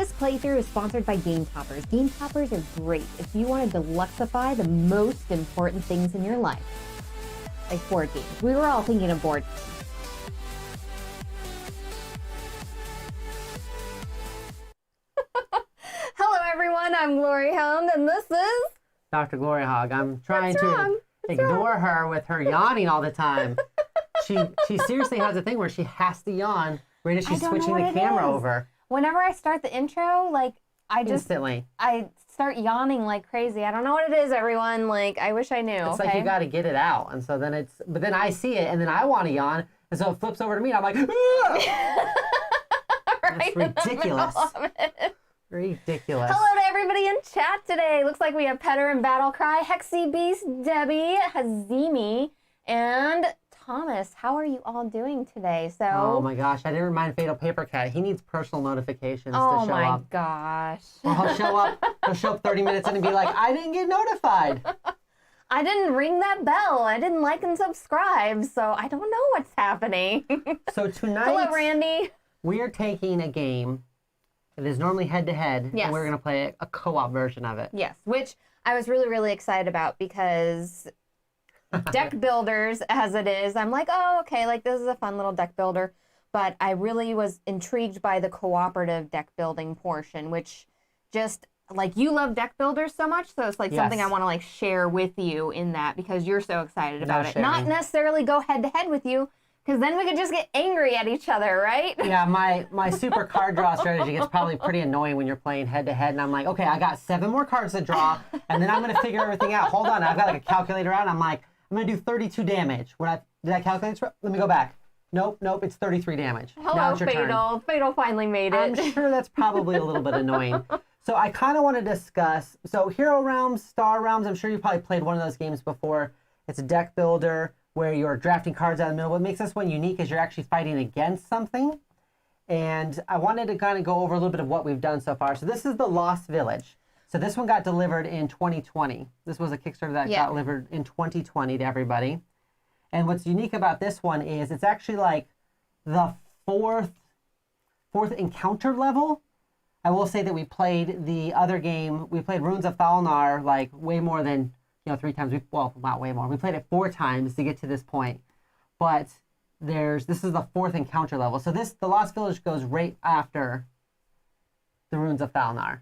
This playthrough is sponsored by Game Toppers. Game Toppers are great if you want to deluxify the most important things in your life, like board games. We were all thinking of board games. Hello everyone, I'm GloryHoundd and this is... Dr. GloryHogg. I'm trying to ignore her with her yawning all the time. She seriously has a thing where she has to yawn right as she's switching the camera over. Whenever I start the intro, like, I start yawning like crazy. I don't know what it is, everyone. Like, I wish I knew. It's like you got to get it out. And so then but then I see it and then I want to yawn. And so it flips over to me and I'm like, ah! That's ridiculous. Ridiculous. Hello to everybody in chat today. Looks like we have Petter and Battlecry, Hexy Beast, Debbie, Hazimi, and Thomas. How are you all doing today? Oh my gosh, I didn't remind Fatal Paper Cat. He needs personal notifications to show up. Oh my gosh. Well, he'll show up 30 minutes in and be like, I didn't get notified. I didn't ring that bell. I didn't like and subscribe, so I don't know what's happening. So tonight, hello, Randy. We are taking a game that is normally head-to-head, yes, and we're going to play a co-op version of it. Yes, which I was really, really excited about because deck builders, as it is, I'm like, oh, okay, like this is a fun little deck builder. But I really was intrigued by the cooperative deck building portion, which just, like, you love deck builders so much, so it's like something I want to like share with you in that because you're so excited about it. Not necessarily go head-to-head with you, because then we could just get angry at each other, right? Yeah, my super card draw strategy gets probably pretty annoying when you're playing head-to-head, and I'm like, okay, I got 7 more cards to draw, and then I'm going to figure everything out. Hold on, I've got like a calculator out, and I'm like, I'm going to do 32 damage. Did I calculate? Let me go back. Nope, it's 33 damage. Hello, Fatal. Fatal finally made it. I'm sure that's probably a little bit annoying. So I kind of want to discuss, so Hero Realms, Star Realms, I'm sure you probably played one of those games before. It's a deck builder where you're drafting cards out of the middle. What makes this one unique is you're actually fighting against something. And I wanted to kind of go over a little bit of what we've done so far. So this is the Lost Village. So this one got delivered in 2020. This was a Kickstarter that got delivered in 2020 to everybody. And what's unique about this one is it's actually like the fourth encounter level. I will say that we played the other game. We played Runes of Thalnar like way more than 3 times. Well, not way more. We played it 4 times to get to this point. But this is the 4th encounter level. So the Lost Village goes right after the Runes of Thalnar.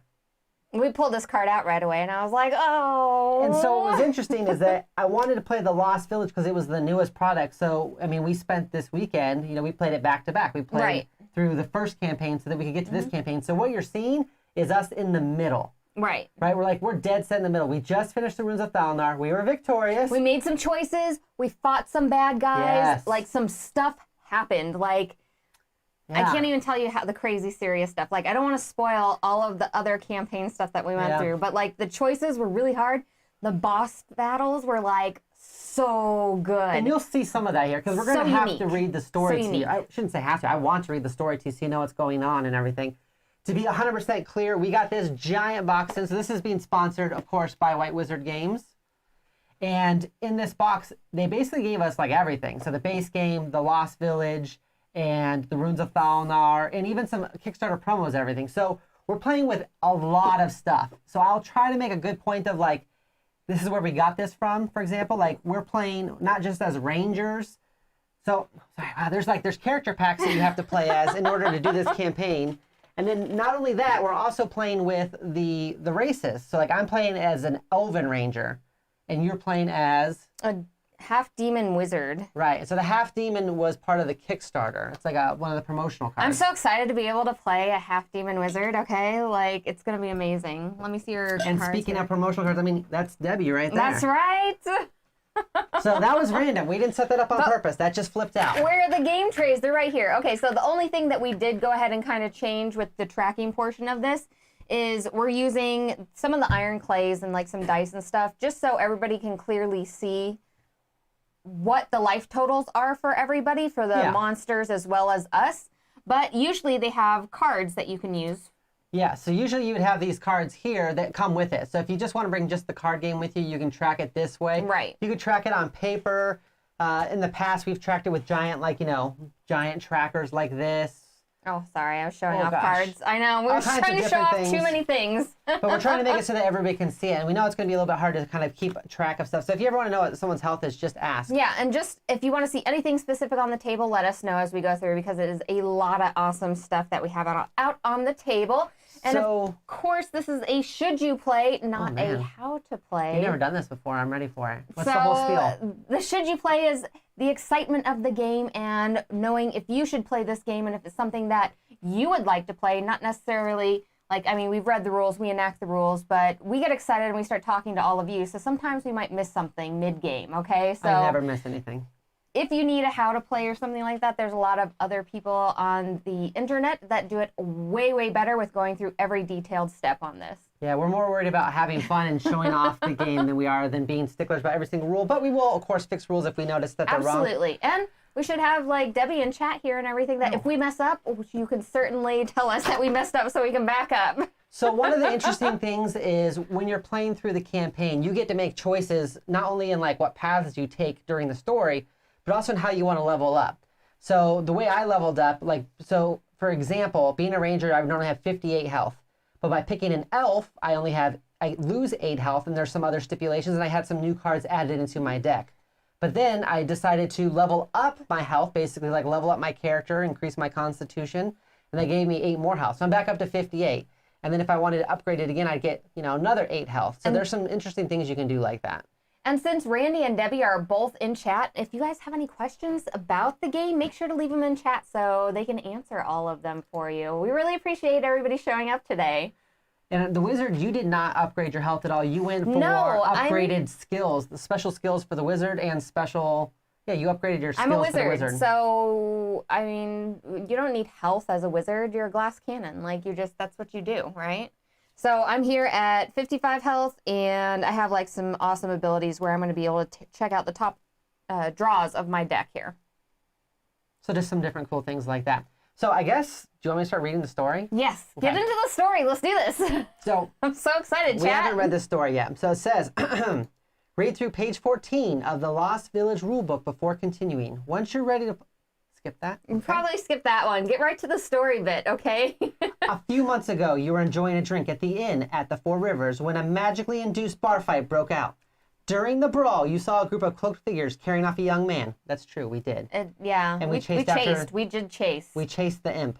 We pulled this card out right away, and I was like, oh. And so what was interesting is that I wanted to play the Lost Village because it was the newest product. So, I mean, we spent this weekend, we played it back to back. We played through the first campaign so that we could get to this campaign. So what you're seeing is us in the middle. Right. We're dead set in the middle. We just finished the Runes of Thalnar. We were victorious. We made some choices. We fought some bad guys. Yes. Like, some stuff happened. Like, I can't even tell you how the crazy serious stuff. Like, I don't want to spoil all of the other campaign stuff that we went through. But, like, the choices were really hard. The boss battles were, like, so good. And you'll see some of that here. Because we're going to have to read the story to you. I shouldn't say have to. I want to read the story to you so you know what's going on and everything. To be 100% clear, we got this giant box in. So this is being sponsored, of course, by White Wizard Games. And in this box, they basically gave us like everything. So the base game, the Lost Village, and the Runes of Thalnar, and even some Kickstarter promos and everything. So we're playing with a lot of stuff. So I'll try to make a good point of like, this is where we got this from, for example. Like, we're playing not just as Rangers. So there's character packs that you have to play as in order to do this campaign. And then not only that, we're also playing with the races. So like I'm playing as an Elven Ranger, and you're playing as a half-demon wizard. Right. So the half-demon was part of the Kickstarter. It's like one of the promotional cards. I'm so excited to be able to play a half-demon wizard, okay? Like, it's going to be amazing. Let me see your And cards speaking here. of promotional cards, I mean, that's Debbie right there. That's right. So that was random. We didn't set that up on purpose. That just flipped out. Where are the game trays? They're right here. Okay, so the only thing that we did go ahead and kind of change with the tracking portion of this is we're using some of the iron clays and like some dice and stuff just so everybody can clearly see what the life totals are for everybody, for the monsters as well as us. But usually they have cards that you can use. Yeah, so usually you would have these cards here that come with it. So if you just want to bring just the card game with you, you can track it this way. Right. You could track it on paper. In the past, we've tracked it with giant, giant trackers like this. Oh, sorry, I was showing Oh, off gosh. cards. I know, we All were kinds of trying to show different off things. too many things. But we're trying to make it so that everybody can see it. And we know it's going to be a little bit hard to kind of keep track of stuff. So if you ever want to know what someone's health is, just ask. Yeah, and just if you want to see anything specific on the table, let us know as we go through because it is a lot of awesome stuff that we have out on the table. And So, of course, this is a should you play, not man. a how to play. you've never done this before. I'm ready for it. What's so, the whole spiel? The should you play is the excitement of the game and knowing if you should play this game and if it's something that you would like to play, not necessarily like, I mean, we've read the rules, we enact the rules, but we get excited and we start talking to all of you. So sometimes we might miss something mid-game, okay? So I never miss anything. if you need a how to play or something like that, there's a lot of other people on the internet that do it way, way better with going through every detailed step on this. Yeah, we're more worried about having fun and showing off the game than we are than being sticklers about every single rule. But we will, of course, fix rules if we notice that they're wrong. Absolutely. And we should have like Debbie in chat here and everything that if we mess up, you can certainly tell us that we messed up so we can back up. So one of the interesting things is when you're playing through the campaign, you get to make choices not only in like what paths you take during the story, but also in how you want to level up. So the way I leveled up, so for example, being a ranger, I would normally have 58 health. But by picking an elf, I lose 8 health, and there's some other stipulations, and I had some new cards added into my deck. But then I decided to level up my health, basically like level up my character, increase my constitution, and they gave me 8 more health. So I'm back up to 58. And then if I wanted to upgrade it again, I'd get, another 8 health. So there's some interesting things you can do like that. And since Randy and Debbie are both in chat, if you guys have any questions about the game, make sure to leave them in chat so they can answer all of them for you. We really appreciate everybody showing up today. And the wizard, you did not upgrade your health at all. You went for upgraded skills, the special skills for the wizard and special, you upgraded your skills I'm a for the wizard. So, I mean, you don't need health as a wizard. You're a glass cannon. That's what you do, right? So I'm here at 55 health, and I have like some awesome abilities where I'm going to be able to check out the top draws of my deck here. So just some different cool things like that. So I guess, do you want me to start reading the story? Yes, Okay. Get into the story. Let's do this. So I'm so excited, we chat. haven't read this story yet. So it says, read through page 14 of the Lost Village rulebook before continuing. Once you're ready to... Skip that? Okay. Probably skip that one. Get right to the story bit, okay? A few months ago, you were enjoying a drink at the inn at the Four Rivers when a magically induced bar fight broke out. During the brawl, you saw a group of cloaked figures carrying off a young man. That's true, we did. Yeah, And we did chase. We chased the imp.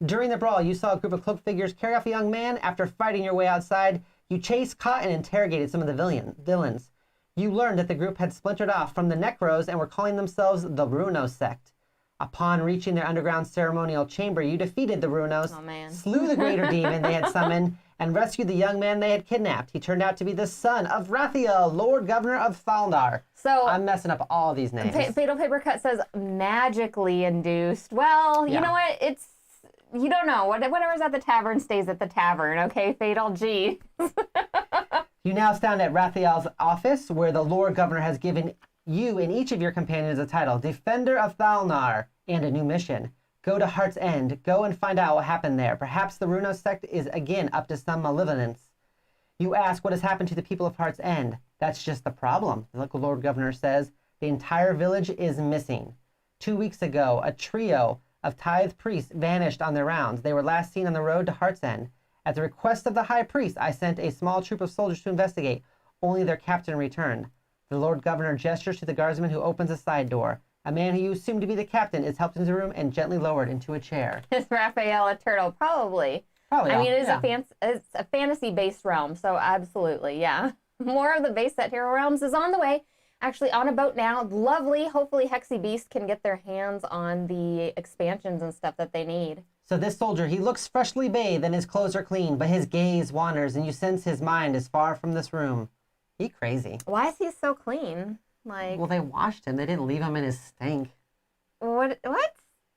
During the brawl, you saw a group of cloaked figures carry off a young man. After fighting your way outside, you chased, caught, and interrogated some of the villains. You learned that the group had splintered off from the Necros and were calling themselves the Runo sect. Upon reaching their underground ceremonial chamber, you defeated the Runos, slew the greater demon they had summoned, and rescued the young man they had kidnapped. He turned out to be the son of Rathiel, Lord Governor of Thaldar. So I'm messing up all these names. Fatal Paper Cut says magically induced. Well, you know what? You don't know. Whatever's at the tavern stays at the tavern, okay? Fatal G. You now stand at Rathiel's office, where the Lord Governor has given you and each of your companions a title, Defender of Thalnar, and a new mission. Go to Heart's End. Go and find out what happened there. Perhaps the Runo sect is again up to some malevolence. You ask what has happened to the people of Heart's End. That's just the problem, the Lord Governor says. The entire village is missing. 2 weeks ago, a trio of tithe priests vanished on their rounds. They were last seen on the road to Heart's End. At the request of the high priest, I sent a small troop of soldiers to investigate. Only their captain returned. The Lord Governor gestures to the guardsman who opens a side door. A man who you assume to be the captain is helped into the room and gently lowered into a chair. Is Raphael a turtle? Probably. I mean, it's a fantasy-based realm, so absolutely, yeah. More of the base set hero realms is on the way. Actually, on a boat now. Lovely. Hopefully, Hexy Beast can get their hands on the expansions and stuff that they need. So this soldier, he looks freshly bathed and his clothes are clean, but his gaze wanders and you sense his mind is far from this room. He crazy. Why is he so clean? Well, they washed him. They didn't leave him in his stink. What?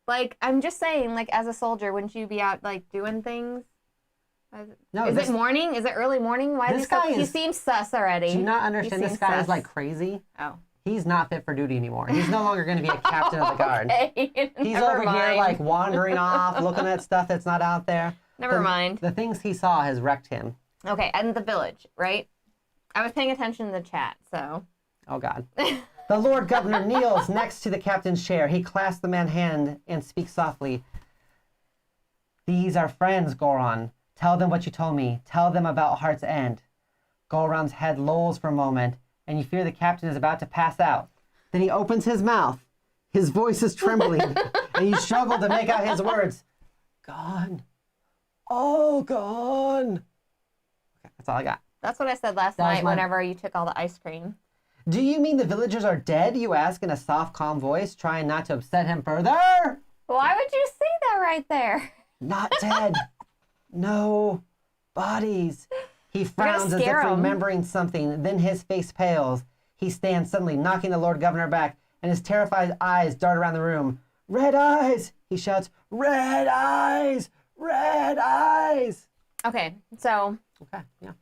Like, I'm just saying, like, as a soldier, wouldn't you be out, like, doing things? No. Is it morning? Is it early morning? Why is he so... He seems sus already. Do you not understand this guy is, like, crazy? Oh. He's not fit for duty anymore. He's no longer going to be a captain of the guard. Okay. He's over here, like, wandering off, looking at stuff that's not out there. Never mind. The things he saw has wrecked him. Okay, and the village, right? I was paying attention to the chat, so... Oh, God. The Lord Governor kneels next to the captain's chair. He clasps the man's hand and speaks softly. These are friends, Goron. Tell them what you told me. Tell them about Heart's End. Goron's head lolls for a moment, and you fear the captain is about to pass out. Then he opens his mouth. His voice is trembling, and you struggle to make out his words. Gone. Oh, gone. Okay, that's all I got. That's what I said last night whenever you took all the ice cream. Do you mean the villagers are dead? You ask in a soft, calm voice, trying not to upset him further. Why would you say that right there? Not dead. No bodies. He frowns as if remembering something. Then his face pales. He stands suddenly, knocking the Lord Governor back, and his terrified eyes dart around the room. Red eyes! He shouts, red eyes! Red eyes! Okay, so... Okay, yeah.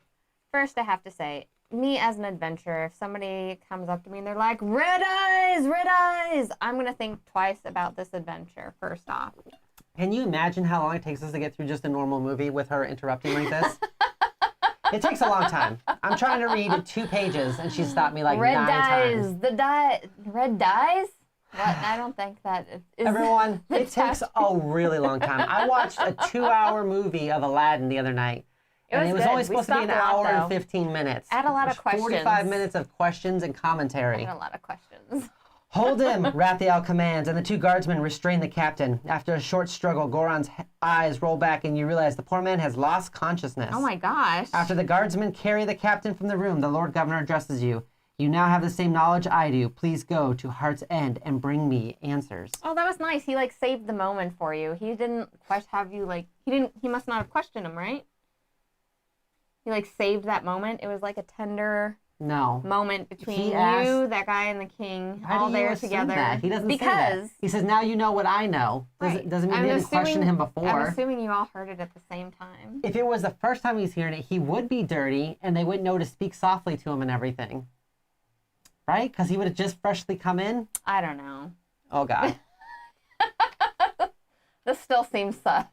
First, I have to say, me as an adventurer, if somebody comes up to me and they're like, red eyes, I'm going to think twice about this adventure, first off. Can you imagine how long it takes us to get through just a normal movie with her interrupting like this? It takes a long time. I'm trying to read 2 pages, and she stopped me like 9 times. Red dyes? What? I don't think that is... Everyone, it takes a really long time. I watched a 2-hour movie of Aladdin the other night. It was only supposed to be an hour and 15 minutes. I had a lot of questions. 45 minutes of questions and commentary. I had a lot of questions. Hold him, Raphael commands, and the 2 guardsmen restrain the captain. After a short struggle, Goron's eyes roll back and you realize the poor man has lost consciousness. Oh my gosh. After the guardsmen carry the captain from the room, the Lord Governor addresses you. You now have the same knowledge I do. Please go to Heart's End and bring me answers. Oh, that was nice. He saved the moment for you. He didn't have you he must not have questioned him, right? He saved that moment. It was like a tender moment between you, that guy, and the king, all there together. That? He doesn't say that. He says, now you know what I know. Doesn't mean you didn't question him before. I'm assuming you all heard it at the same time. If it was the first time he's hearing it, he would be dirty, and they wouldn't know to speak softly to him and everything. Right? Because he would have just freshly come in? I don't know. Oh, God. This still seems sus.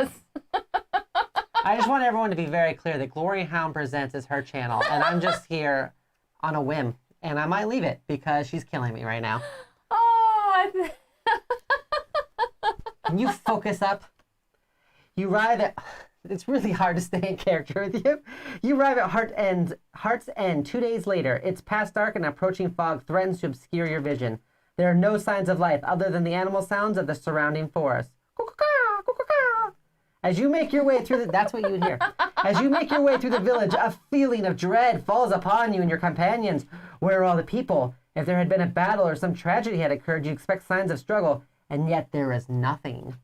I just want everyone to be very clear that GloryHoundd Presents is her channel, and I'm just here on a whim, and I might leave it because she's killing me right now. Oh, Can you focus up? You arrive at... It's really hard to stay in character with you. You arrive at Heart's End 2 days later. It's past dark and approaching fog threatens to obscure your vision. There are no signs of life other than the animal sounds of the surrounding forest. As you make your way through that's what you would hear. As you make your way through the village, a feeling of dread falls upon you and your companions. Where are all the people? If there had been a battle or some tragedy had occurred, you'd expect signs of struggle, and yet there is nothing.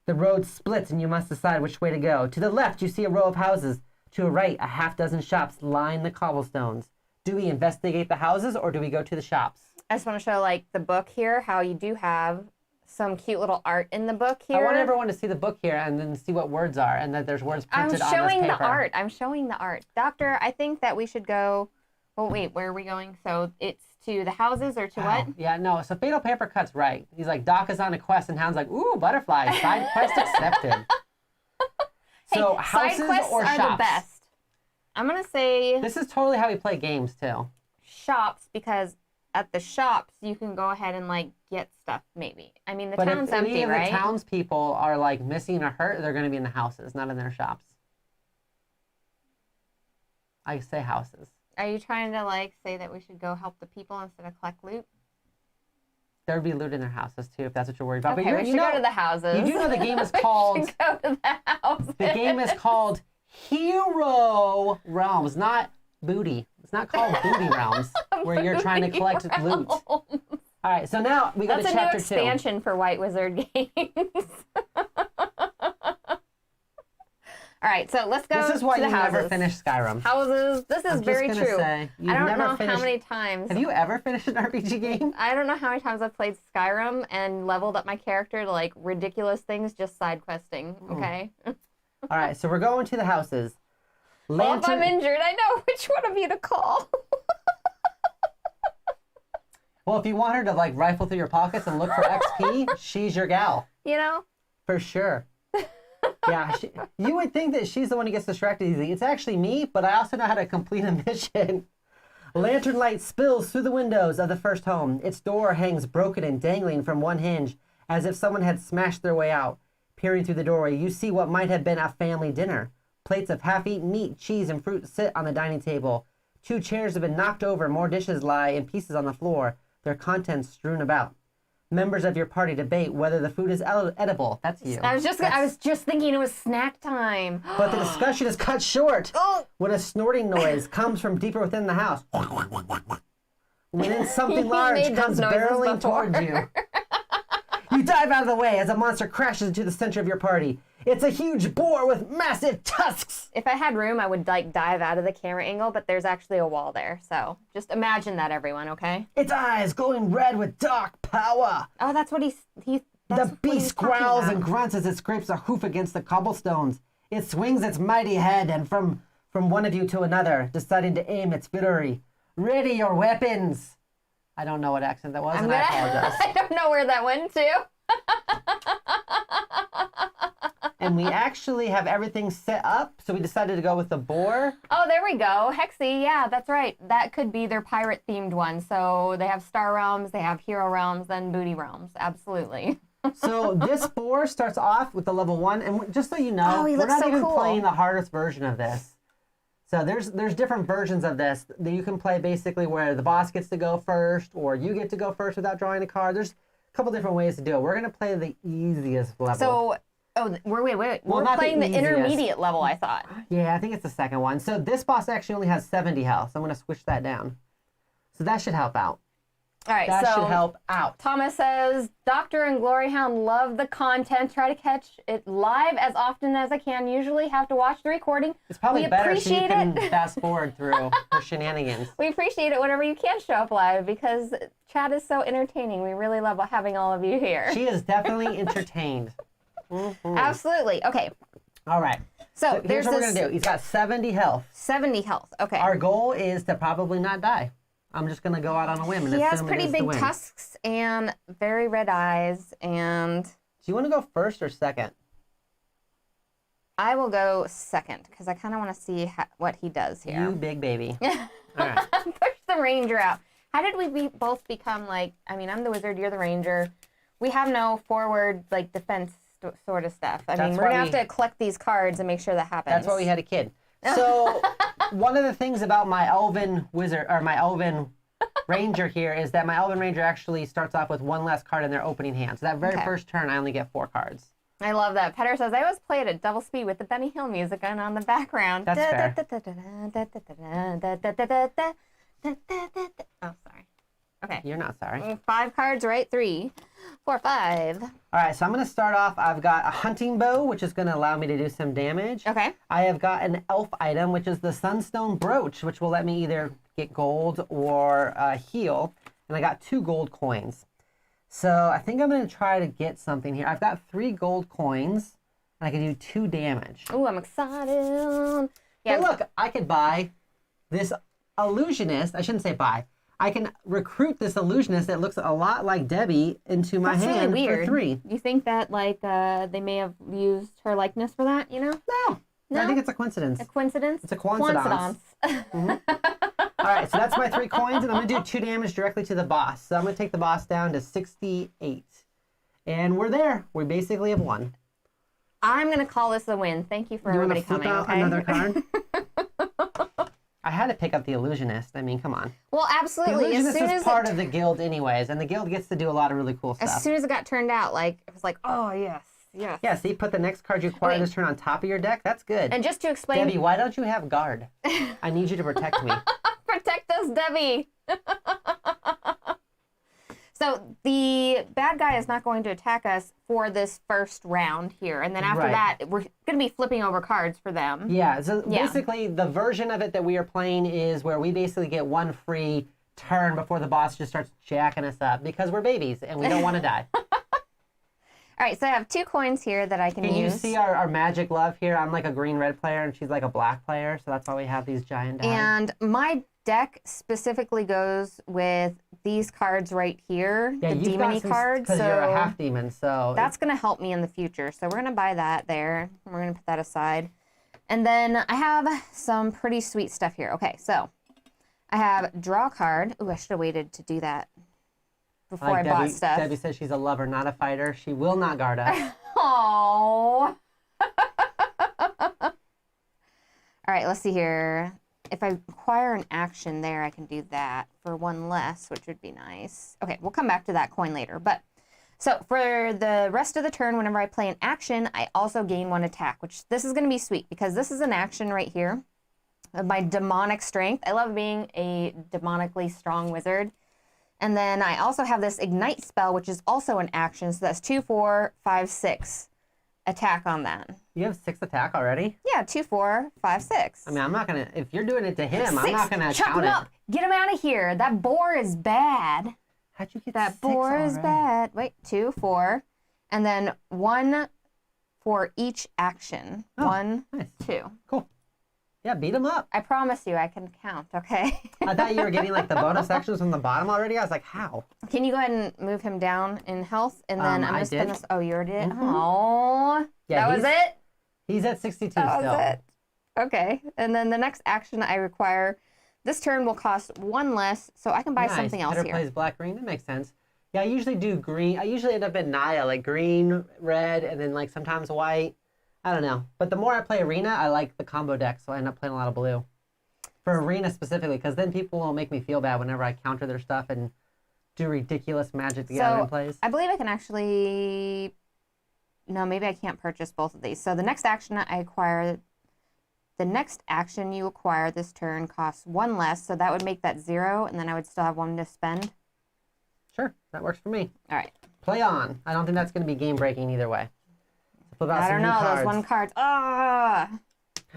The road splits and you must decide which way to go. To the left, you see a row of houses. To the right, a half-dozen shops line the cobblestones. Do we investigate the houses or do we go to the shops? I just want to show the book here, how you do have some cute little art in the book here. I want everyone to see the book here and then see what words are, and that there's words printed on this paper. I'm showing the art. Doctor, I think that we should go... Oh, wait, where are we going? So it's to the houses or to what? Yeah, no, so Fatal Paper Cut's right. He's like, Doc is on a quest, and Hound's like, ooh, butterflies, side quest accepted. So houses side quests or are shops? The best. I'm going to say... This is totally how we play games, too. Shops, because at the shops, you can go ahead and, get stuff, maybe. I mean, the town's empty, right? But if any of the townspeople are, missing or hurt, they're going to be in the houses, not in their shops. I say houses. Are you trying to, say that we should go help the people instead of collect loot? There would be loot in their houses, too, if that's what you're worried about. Okay, but we should go to the houses. You do know the game is called... We should go to the houses. The game is called Hero Realms, not Booty. It's not called Booty Realms, where you're trying to collect loot. All right, so now we go to chapter 2. That's a new expansion for White Wizard games. All right, so let's go to the houses. This is why you never finish Skyrim. Houses. This is very true. Say, I don't know how many times. Have you ever finished an RPG game? I don't know how many times I've played Skyrim and leveled up my character to ridiculous things just side questing. Okay. All right, so we're going to the houses. Well, if I'm injured, I know which one of you to call. Well, if you want her to rifle through your pockets and look for XP, she's your gal. You know? For sure. Yeah, you would think that she's the one who gets distracted easily. It's actually me, but I also know how to complete a mission. Lantern light spills through the windows of the first home. Its door hangs broken and dangling from one hinge, as if someone had smashed their way out. Peering through the doorway, you see what might have been a family dinner. Plates of half-eaten meat, cheese, and fruit sit on the dining table. 2 chairs have been knocked over, more dishes lie in pieces on the floor, their contents strewn about. Members of your party debate whether the food is edible. That's you. I was just thinking it was snack time. But the discussion is cut short when a snorting noise comes from deeper within the house. When then something large comes barreling towards you. You dive out of the way as a monster crashes into the center of your party. It's a huge boar with massive tusks. If I had room, I would like dive out of the camera angle, but there's actually a wall there. So just imagine that, everyone, okay? Its eyes glowing red with dark power. Oh, that's what The beast growls and grunts as it scrapes a hoof against the cobblestones. It swings its mighty head and from one of you to another, deciding to aim its fury. Ready your weapons. I don't know what accent that was, I apologize. I don't know where that went to. And we actually have everything set up, so we decided to go with the boar. Oh, there we go. Hexy, yeah, that's right. That could be their pirate-themed one. So they have Star Realms, they have Hero Realms, then Booty Realms. Absolutely. So this boar starts off with the level 1, and just so you know, we're not even playing the hardest version of this. So there's different versions of this that you can play basically where the boss gets to go first, or you get to go first without drawing a card. There's a couple different ways to do it. We're going to play the easiest level. So, wait. We're playing the intermediate level, I thought. Yeah, I think it's the second one. So this boss actually only has 70 health. So I'm going to switch that down. So that should help out. All right, that should help out. Thomas says, Doctor and GloryHoundd love the content. Try to catch it live as often as I can. Usually have to watch the recording. It's probably better so you can fast forward through her shenanigans. We appreciate it whenever you can show up live because chat is so entertaining. We really love having all of you here. She is definitely entertained. Mm-hmm. Absolutely. Okay. All right. So here's what we're going to do. He's got 70 health. 70 health. Okay. Our goal is to probably not die. I'm just going to go out on a whim. And he has pretty big tusks and very red eyes. And do you want to go first or second? I will go second because I kind of want to see what he does here. You big baby. All right. Push the ranger out. How did we both become like, I mean, I'm the wizard, you're the ranger. We have no forward like defense sort of stuff. I mean, we're going to have to collect these cards and make sure that happens. That's why we had a kid. So one of the things about my elven wizard or my elven ranger here is that my elven ranger actually starts off with 1 less card in their opening hand. So that very first turn, I only get 4 cards. I love that. Petter says, I always play it at double speed with the Benny Hill music on the background. That's fair. Oh, sorry. Okay. You're not sorry. 5 cards, right? 3, 4, 5. All right, so I'm going to start off. I've got a hunting bow, which is going to allow me to do some damage. Okay. I have got an elf item, which is the sunstone brooch, which will let me either get gold or heal. And I got 2 gold coins. So I think I'm going to try to get something here. I've got 3 gold coins, and I can do 2 damage. Ooh, I'm excited. Yeah. Hey, look, I could buy this illusionist. I shouldn't say buy. I can recruit this illusionist that looks a lot like Debbie into my hand really weird. for 3. You think that like they may have used her likeness for that, you know? No. I think it's a coincidence. A coincidence? It's a coincidence. Mm-hmm. All right, so that's my 3 coins, and I'm going to do 2 damage directly to the boss. So I'm going to take the boss down to 68. And we're there. We basically have won. I'm going to call this a win. Thank you for everybody coming, okay? Another card? I had to pick up the illusionist. I mean, come on. Well, absolutely. The illusionist is part of the guild anyways, and the guild gets to do a lot of really cool stuff. As soon as it got turned out, like, it was like, oh, yes. Yeah, see, put the next card you acquire this turn on top of your deck. That's good. And just to explain... Debbie, why don't you have guard? I need you to protect me. Protect us, Debbie. So the bad guy is not going to attack us for this first round here. And then after that, we're going to be flipping over cards for them. Yeah, so basically the version of it that we are playing is where we basically get 1 free turn before the boss just starts jacking us up because we're babies and we don't want to die. All right, so I have 2 coins here that I can use. Can you see our magic love here? I'm like a green-red player and she's like a black player, so that's why we have these giant dice. And my deck specifically goes with these cards right here, the demon-y cards. Because you're a half demon, so... That's going to help me in the future, so we're going to buy that there. We're going to put that aside. And then I have some pretty sweet stuff here. Okay, so I have draw card. Ooh, I should have waited to do that before I bought stuff. Debbie says she's a lover, not a fighter. She will not guard us. Oh. All right, let's see here. If I acquire an action there, I can do that for one less, which would be nice. Okay, we'll come back to that coin later. But so for the rest of the turn, whenever I play an action, I also gain 1 attack, which this is going to be sweet because this is an action right here. My demonic strength. I love being a demonically strong wizard. And then I also have this ignite spell, which is also an action. So that's 2, 4, 5, 6 attack on that. You have 6 attack already? Yeah, 2, 4, 5, 6. I mean, I'm not going to, if you're doing it to him, 6. I'm not going to Chop count him it. up. Get him out of here. That boar is bad. How'd you get That 6 boar already? is bad. Wait, 2, 4. And then 1 for each action. Oh, 1, nice. 2. Cool. Yeah, beat him up. I promise you I can count, okay? I thought you were getting like the bonus actions on the bottom already. I was like, how? Can you go ahead and move him down in health? And then I'm I going to spin did. this. Oh, you already did? Mhm. Oh, Yeah, that was it? He's at 62 That still. was it. Okay. And then the next action I require, this turn will cost 1 less, so I can buy Nice. something else Peter here. plays black green. That makes sense. Yeah, I usually do green. I usually end up in Naya, like green, red, and then like sometimes white. I don't know. But the more I play Arena, I like the combo deck, so I end up playing a lot of blue. For Arena specifically, because then people will make me feel bad whenever I counter their stuff and do ridiculous Magic the Gathering plays. I believe I can actually... No, maybe I can't purchase both of these. So the next action I acquire... The next action you acquire this turn costs 1 less, so that would make that 0, and then I would still have 1 to spend. Sure, that works for me. All right. Play on. I don't think that's going to be game breaking either way. So flip out I some don't new know, cards. those 1 cards. Ah!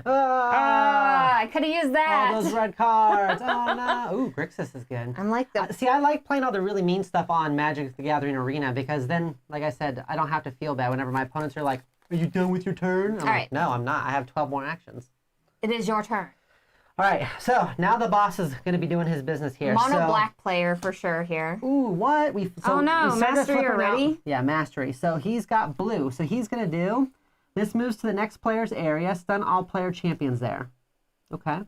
Ah! I could have used that. All those red cards. Oh no. Ooh, Grixis is good. I'm like the... See, I like playing all the really mean stuff on Magic the Gathering Arena because then, like I said, I don't have to feel bad whenever my opponents are like, "Are you done with your turn?" I'm like, right. "No, I'm not. I have 12 more actions." It is your turn. All right. So now the boss is going to be doing his business here. Mono black player for sure here. Ooh, what? Oh, no, started mastery flipping out- already? Yeah, mastery. So he's got blue. So he's going to do, this moves to the next player's area, stun all player champions there. Okay.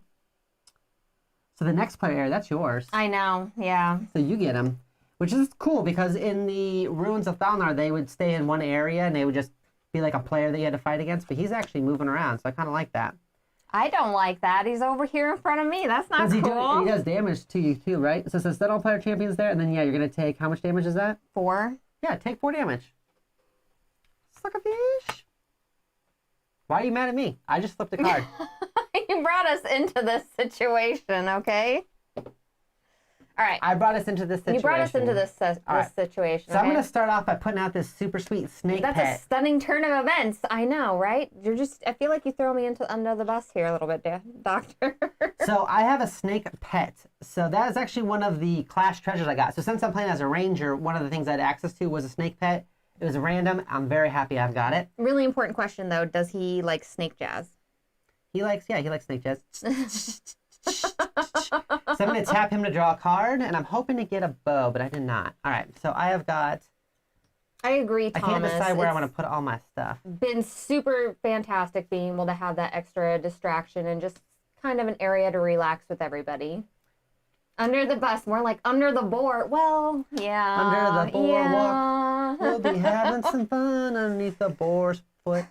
So the next player area, that's yours. I know, yeah. So you get him, which is cool because in the Ruins of Thalnar, they would stay in one area and they would just be like a player that you had to fight against, but he's actually moving around, so I kind of like that. I don't like that. He's over here in front of me. That's not He cool. does damage to you too, right? So it says stun all player champions there, and then yeah, you're going to take, how much damage is that? 4. Yeah, take 4 damage. Suck a fish. Why are you mad at me? I just flipped a card. You brought us into this situation, okay? All right. I brought us into this situation. You brought us into this right. situation. So I'm okay? going to start off by putting out this super sweet snake That's pet. a stunning turn of events. I know, right? You're just, I feel like you throw me under the bus here a little bit, Doctor. So I have a snake pet. So that is actually one of the Clash treasures I got. So since I'm playing as a ranger, one of the things I had access to was a snake pet. It was random. I'm very happy I've got it. Really important question, though. Does he like snake jazz? He likes snake jazz. So I'm going to tap him to draw a card, and I'm hoping to get a bow, but I did not. All right, so I have got... I agree, Thomas. I can't decide where I It's want to put all my stuff. been super fantastic being able to have that extra distraction and just kind of an area to relax with everybody. Under the bus, more like under the board. Well, yeah. Under the boardwalk, yeah. we'll be having some fun underneath the boar's foot.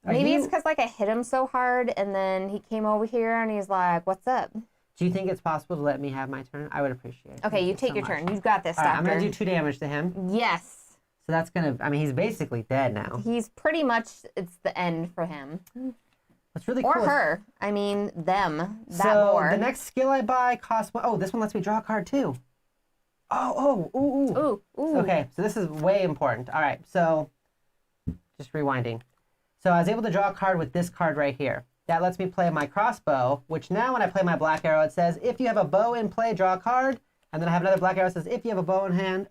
Maybe it's because like I hit him so hard, and then he came over here and he's like, "What's up?" Do you think it's possible to let me have my turn? I would appreciate it. Okay, Thank you take so your much. turn. You've got this, All right, Doctor. I'm going to do 2 damage to him. Yes. So that's going to, I mean, he's basically dead now. He's pretty much, it's the end for him. What's really Or cool is- her. I mean, them. That So board. the next skill I buy costs, oh, this one lets me draw a card too. Ooh. Ooh. Okay, so this is way important. All right, so just rewinding. So I was able to draw a card with this card right here. That lets me play my crossbow, which now when I play my black arrow, it says, if you have a bow in play, draw a card. And then I have another black arrow that says, if you have a bow in hand,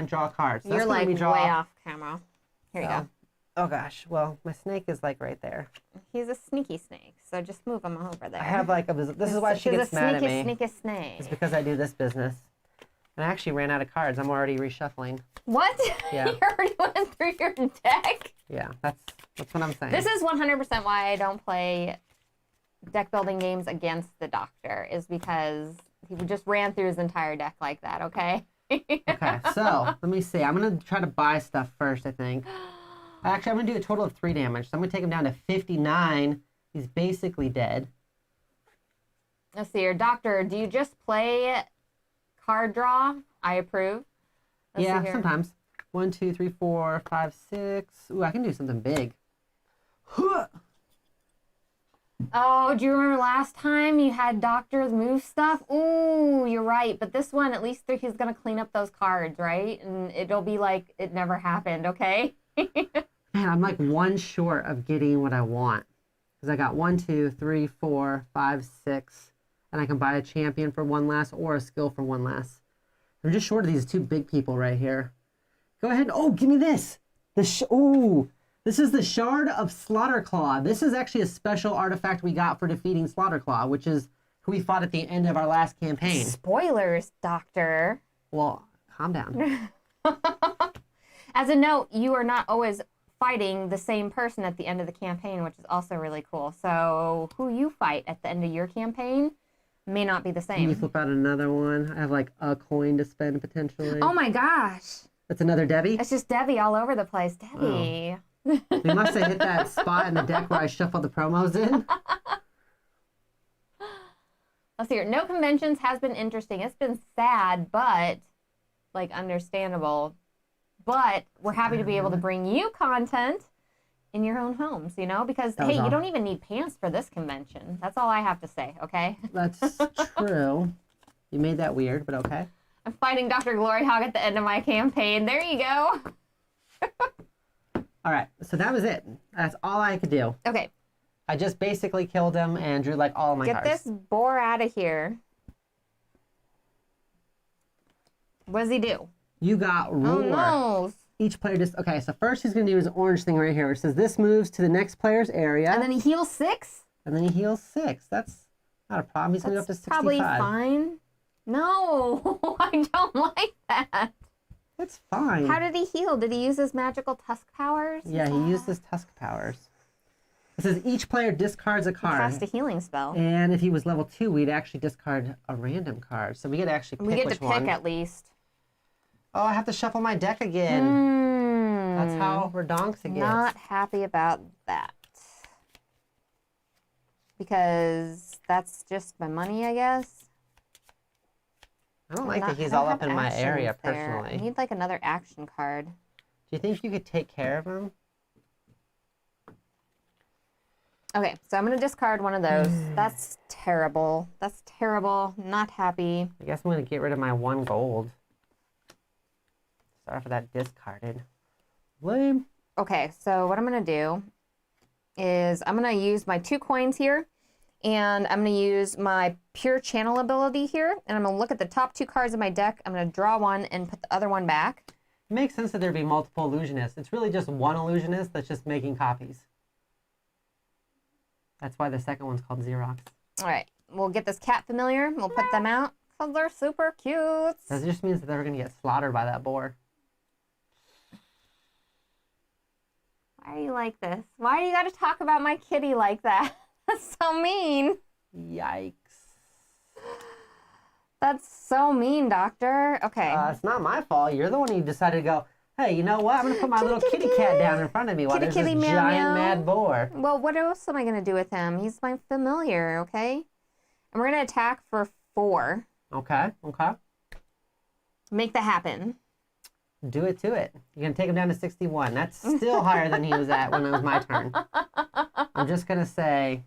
draw a card. So You're that's letting like me draw way off camera. Here you go. Oh gosh, well, my snake is like right there. He's a sneaky snake, so just move him over there. I have like this is why she He's gets a mad at sneaky, me. sneaky snake. It's because I do this business. And I actually ran out of cards. I'm already reshuffling. What? Yeah. You already went through your deck? Yeah, that's what I'm saying. This is 100% why I don't play deck building games against the Doctor, is because he just ran through his entire deck like that, okay? Okay, so let me see. I'm going to try to buy stuff first, I think. Actually, I'm going to do a total of 3 damage. So I'm going to take him down to 59. He's basically dead. Let's see here. Doctor, do you just play card draw? I approve. Let's see Yeah, here. sometimes. 1, 2, 3, 4, 5, 6. Ooh, I can do something big. Oh, do you remember last time you had doctors move stuff? Ooh, you're right. But this one, at least he's going to clean up those cards, right? And it'll be like it never happened, okay? Man, I'm like 1 short of getting what I want. Because I got 1, 2, 3, 4, 5, 6. And I can buy a champion for 1 less or a skill for 1 less. I'm just short of these 2 big people right here. Go ahead. Oh, give me this. Ooh. This is the Shard of Slaughterclaw. This is actually a special artifact we got for defeating Slaughterclaw, which is who we fought at the end of our last campaign. Spoilers, Doctor. Well, calm down. As a note, you are not always fighting the same person at the end of the campaign, which is also really cool. So who you fight at the end of your campaign may not be the Can you same. flip out another one? I have like a coin to spend potentially. Oh my gosh. That's another Debbie? It's just Debbie all over the place. Debbie. Oh. We must have hit that spot in the deck where I shuffled the promos in. Let's see here. No conventions has been interesting. It's been sad, but like understandable. But we're happy to be able to bring you content in your own homes, you know? Because, hey, you don't even need pants for this convention. That's all I have to say, okay? That's true. You made that weird, but okay. I'm fighting DrGloryHogg at the end of my campaign. There you go. All right, so that was it. That's all I could do. Okay. I just basically killed him and drew like all of my Get cards. this boar out of here. What does he do? You got Roar. Oh, no. Each player just... Okay, so first he's going to do his orange thing right here. It says this moves to the next player's area. And then he heals 6? And then he heals 6. That's not a problem. He's going to go up to 65. Probably fine. No, I don't like that. It's fine. How did he heal? Did he use his magical tusk powers? Yeah, he used his tusk powers. It says each player discards a He card. cast a healing spell. And if he was level 2, we'd actually discard a random card. So we get to actually pick We get which to pick one. at least. Oh, I have to shuffle my deck again. That's how redonks it gets. Not happy about that. Because that's just my money, I guess. I don't like that he's all up in my area there. personally. I need like another action card. Do you think you could take care of him? Okay, so I'm going to discard one of those. That's terrible. That's terrible. Not happy. I guess I'm going to get rid of my 1 gold. Sorry for that discarded. Lame. Okay, so what I'm going to do is I'm going to use my 2 coins here. And I'm going to use my pure channel ability here. And I'm going to look at the top 2 cards of my deck. I'm going to draw one and put the other one back. It makes sense that there'd be multiple illusionists. It's really just one illusionist that's just making copies. That's why the second one's called Xerox. All right. We'll get this cat familiar. We'll put them out because they're super cute. That just means that they're going to get slaughtered by that boar. Why are you like this? Why do you got to talk about my kitty like that? That's so mean. Yikes. That's so mean, Doctor. Okay. It's not my fault. You're the one who decided to go, hey, you know what? I'm going to put my little kitty cat down in front of me while there's this Kitty, meow, giant meow. mad boar. Well, what else am I going to do with him? He's my familiar, okay? And we're going to attack for 4. Okay, okay. Make that happen. Do it to it. You're going to take him down to 61. That's still higher than he was at when it was my turn. I'm just going to say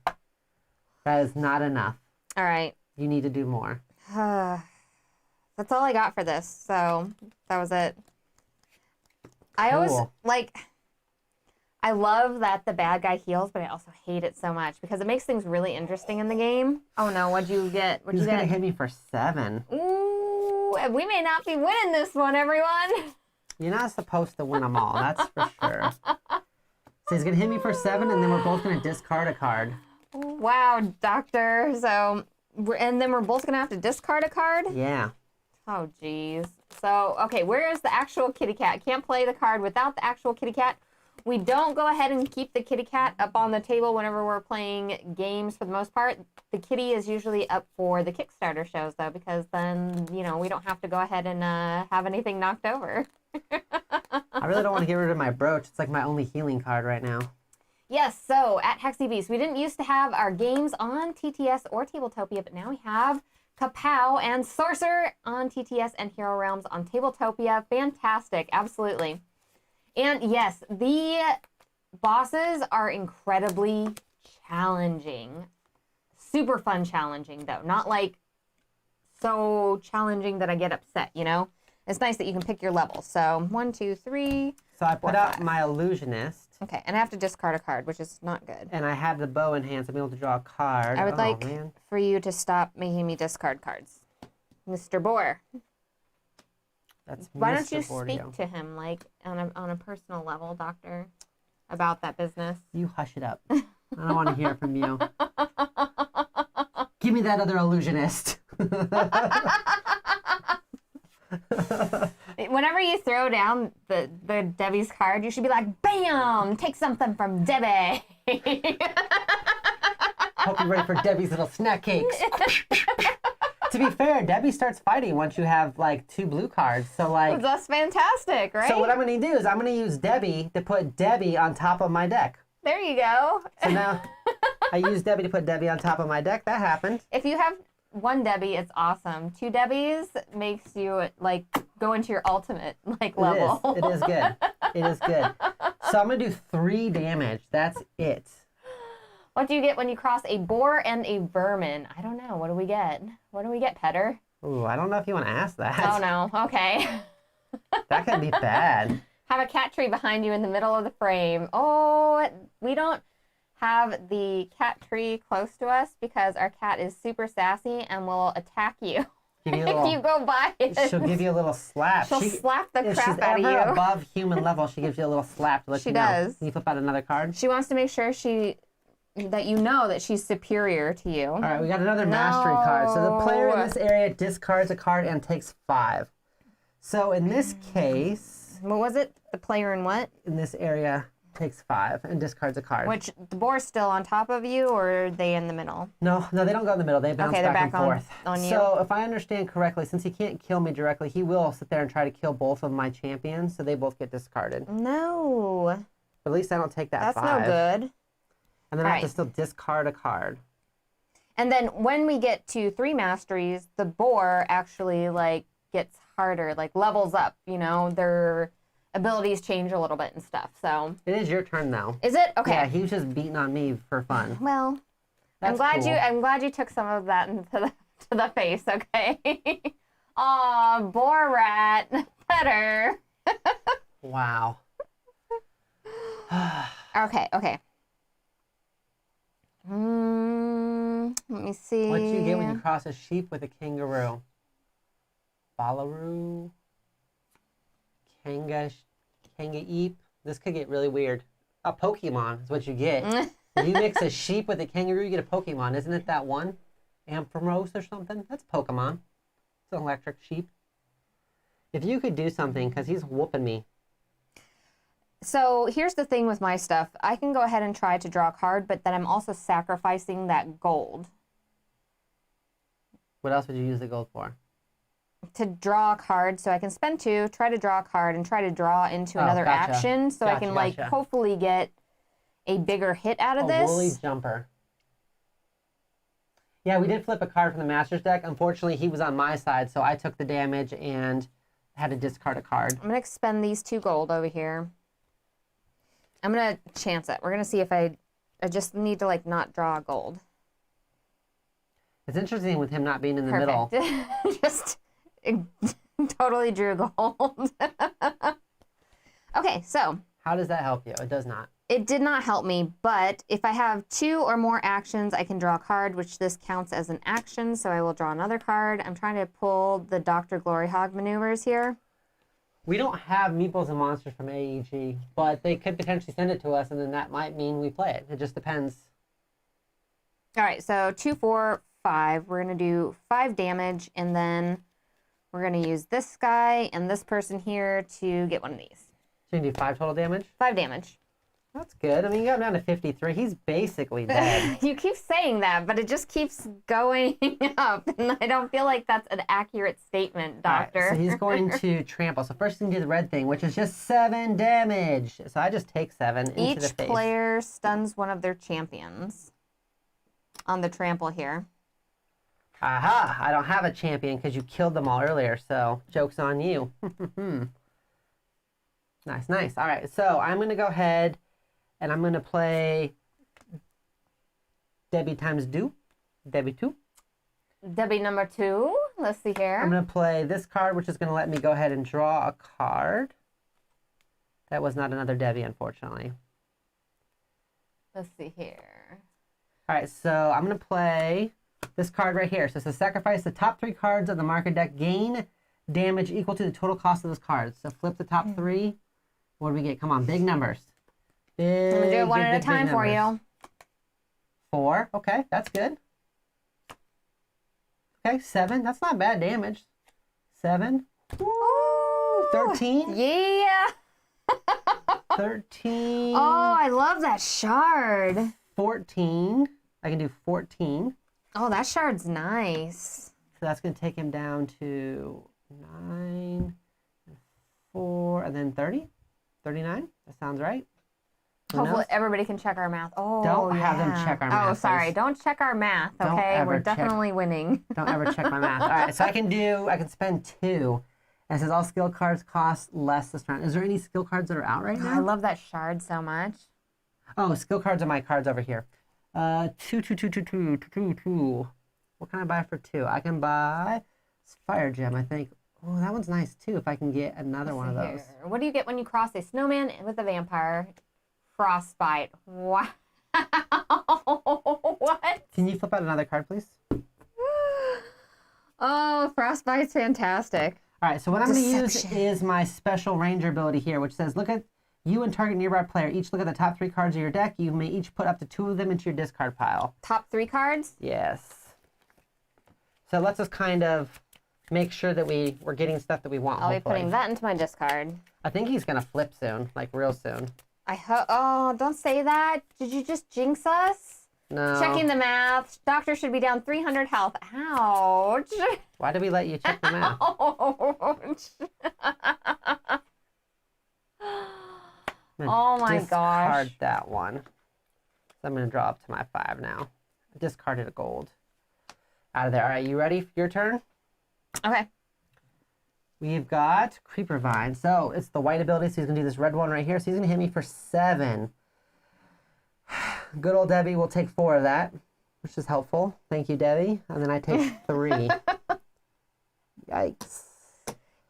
that is not enough. All right. You need to do more. That's all I got for this. So that was it. I always, Cool. like, I love that the bad guy heals, but I also hate it so much because it makes things really interesting in the game. Oh, no. What'd you get? What'd He's you going to get? hit me for 7. Ooh, we may not be winning this one, everyone. You're not supposed to win them all. That's for sure. So he's going to hit me for 7, and then we're both going to discard a card. Wow, Doctor. So, and then we're both going to have to discard a card? Yeah. Oh, geez. So, okay, where is the actual kitty cat? Can't play the card without the actual kitty cat. We don't go ahead and keep the kitty cat up on the table whenever we're playing games for the most part. The kitty is usually up for the Kickstarter shows, though, because then, you know, we don't have to go ahead and have anything knocked over. I really don't want to get rid of my brooch. It's like my only healing card right now. Yes, so at Hexy Beast, we didn't used to have our games on TTS or Tabletopia, but now we have Kapow and Sorcerer on TTS and Hero Realms on Tabletopia. Fantastic, absolutely. And yes, the bosses are incredibly challenging. Super fun challenging, though. Not like so challenging that I get upset, you know? It's nice that you can pick your levels. So 1, 2, 3. So I put 4, out 5. my Illusionist. Okay, and I have to discard a card, which is not good. And I have the bow in hand, so I'm able to draw a card. I would like for you to stop making me discard cards. Mr. Boar. That's Why don't Mr. you Bordio. speak to him, like, on a personal level, Doctor, about that business? You hush it up. I don't want to hear from you. Give me that other Illusionist. Whenever you throw down the Debbie's card, you should be like, bam! Take something from Debbie. Hope you're ready for Debbie's little snack cakes. To be fair, Debbie starts fighting once you have like 2 blue cards. So like, That's fantastic, right? so what I'm going to do is I'm going to use Debbie to put Debbie on top of my deck. There you go. So now I use Debbie to put Debbie on top of my deck. That happened. If you have 1 Debbie, it's awesome. 2 Debbies makes you like go into your ultimate like level. It is good. It is good. So I'm going to do 3 damage. That's it. What do you get when you cross a boar and a vermin? I don't know. What do we get? What do we get, Petter? Ooh, I don't know if you want to ask that. Oh, no. Okay. That could be bad. Have a cat tree behind you in the middle of the frame. Oh, we don't have the cat tree close to us because our cat is super sassy and will attack you Give you a if little, you go by it. she'll give you a little slap. She'll slap the If crap she's out of ever you. above human level, she gives you a little slap to let She you know. does. Can you flip out another card? She wants to make sure that you know that she's superior to you. All right, we got another mastery card. So the player in this area discards a card and takes 5. So in this case, What was it? The player in what? in this area takes 5 and discards a card. Which, the boar's still on top of you, or are they in the middle? No, they don't go in the middle. They bounce Okay, they're back and back on- forth. on you. So if I understand correctly, since he can't kill me directly, he will sit there and try to kill both of my champions, so they both get discarded. No. But at least I don't take that That's 5. no good. And then I have to Alright. still discard a card. And then when we get to 3 masteries, the boar actually like gets harder, like levels up, you know, their abilities change a little bit and stuff. So It is your turn now. is it? Okay. Yeah, he was just beating on me for fun. Well, That's cool. I'm glad you took some of that into the face, okay? Aw, boar rat. Better. Wow. Okay. Let me see. What do you get when you cross a sheep with a kangaroo? Balaroo? Kanga-eep? This could get really weird. A Pokemon is what you get. If you mix a sheep with a kangaroo, you get a Pokemon. Isn't it that one? Ampharos or something? That's Pokemon. It's an electric sheep. If you could do something, because he's whooping me. So here's the thing with my stuff. I can go ahead and try to draw a card, but then I'm also sacrificing that gold What else would you use the gold for? to draw a card. So I can spend 2, try to draw a card, and try to draw into Oh, another gotcha. action. So I can like Gotcha. hopefully get a bigger hit out of A this. woolly jumper. Yeah, we did flip a card from the Master's deck. Unfortunately, he was on my side, so I took the damage and had to discard a card. I'm going to expend these 2 gold over here. I'm going to chance it. We're going to see if I just need to like not draw a gold. It's interesting with him not being in the middle. Perfect. Just totally drew gold. Okay, so How does that help you? It does not. it did not help me, but if I have 2 or more actions, I can draw a card, which this counts as an action, so I will draw another card. I'm trying to pull the DrGloryHogg maneuvers here. We don't have Meeples and Monsters from AEG, but they could potentially send it to us, and then that might mean we play it. It just depends. All right, so 2, 4, 5. We're going to do 5 damage, and then we're going to use this guy and this person here to get one of these. So you can do 5 total damage? 5 damage. That's good. I mean, you got him down to 53. He's basically dead. You keep saying that, but it just keeps going up, and I don't feel like that's an accurate statement, Doctor. All right, so he's going to trample. So first he's going to do the red thing, which is just 7 damage. So I just take 7 into the face. Each player stuns one of their champions on the trample here. Aha! I don't have a champion because you killed them all earlier, so joke's on you. Nice, nice. All right, so I'm going to go ahead and I'm going to play Debbie times do. Debbie 2. Debbie number 2. Let's see here. I'm going to play this card, which is going to let me go ahead and draw a card. That was not another Debbie, unfortunately. Let's see here. All right, so I'm going to play this card right here. So it says sacrifice the top 3 cards of the marker deck. Gain damage equal to the total cost of those cards. So flip the top 3. What do we get? Come on, big numbers. Big, I'm going to do it one big, at a big, time big for numbers. you. 4. Okay, that's good. Okay, 7. That's not bad damage. 7. Woo! 13. Yeah. 13. Oh, I love that shard. 14. I can do 14. Oh, that shard's nice. So that's going to take him down to 9, 4, and then 30. 39. That sounds right. Who Hopefully knows? everybody can check our math. Oh, Don't have them yeah. check our math, Oh, sorry. please. Don't check our math, Don't okay? ever We're check. definitely winning. Don't ever check my math. All right, so I can spend 2. And it says all skill cards cost less this round. Is there any skill cards that are out right I now? love that shard so much. Oh, skill cards are my cards over here. 2, 2, 2, 2, 2, 2, 2. What can I buy for 2? I can buy Fire Gem, I think. Oh, that one's nice too, if I can get another one of those. Here. What do you get when you cross a snowman with a vampire? Frostbite. Wow. What? Can you flip out another card, please? Oh, Frostbite's fantastic. All right, so what I'm going to use Deception. is my special ranger ability here, which says, look at you and target nearby player. Each look at the top 3 cards of your deck. You may each put up to 2 of them into your discard pile. Top 3 cards? Yes. So it lets us kind of make sure that we're getting stuff that we want, I'll hopefully. be putting that into my discard. I think he's going to flip soon, like real soon. I hope. Oh, don't say that. Did you just jinx us? No. Checking the math. Doctor should be down 300 health. Ouch. Why did we let you check the math? Ouch. I'm gonna Oh my discard gosh. that one. So I'm going to draw up to my 5 now. I discarded a gold. Out of there. All right, you ready for your turn? Okay. We've got Creeper Vine. So it's the white ability, so he's going to do this red one right here. So he's going to hit me for 7. Good old Debbie will take 4 of that, which is helpful. Thank you, Debbie. And then I take 3. Yikes.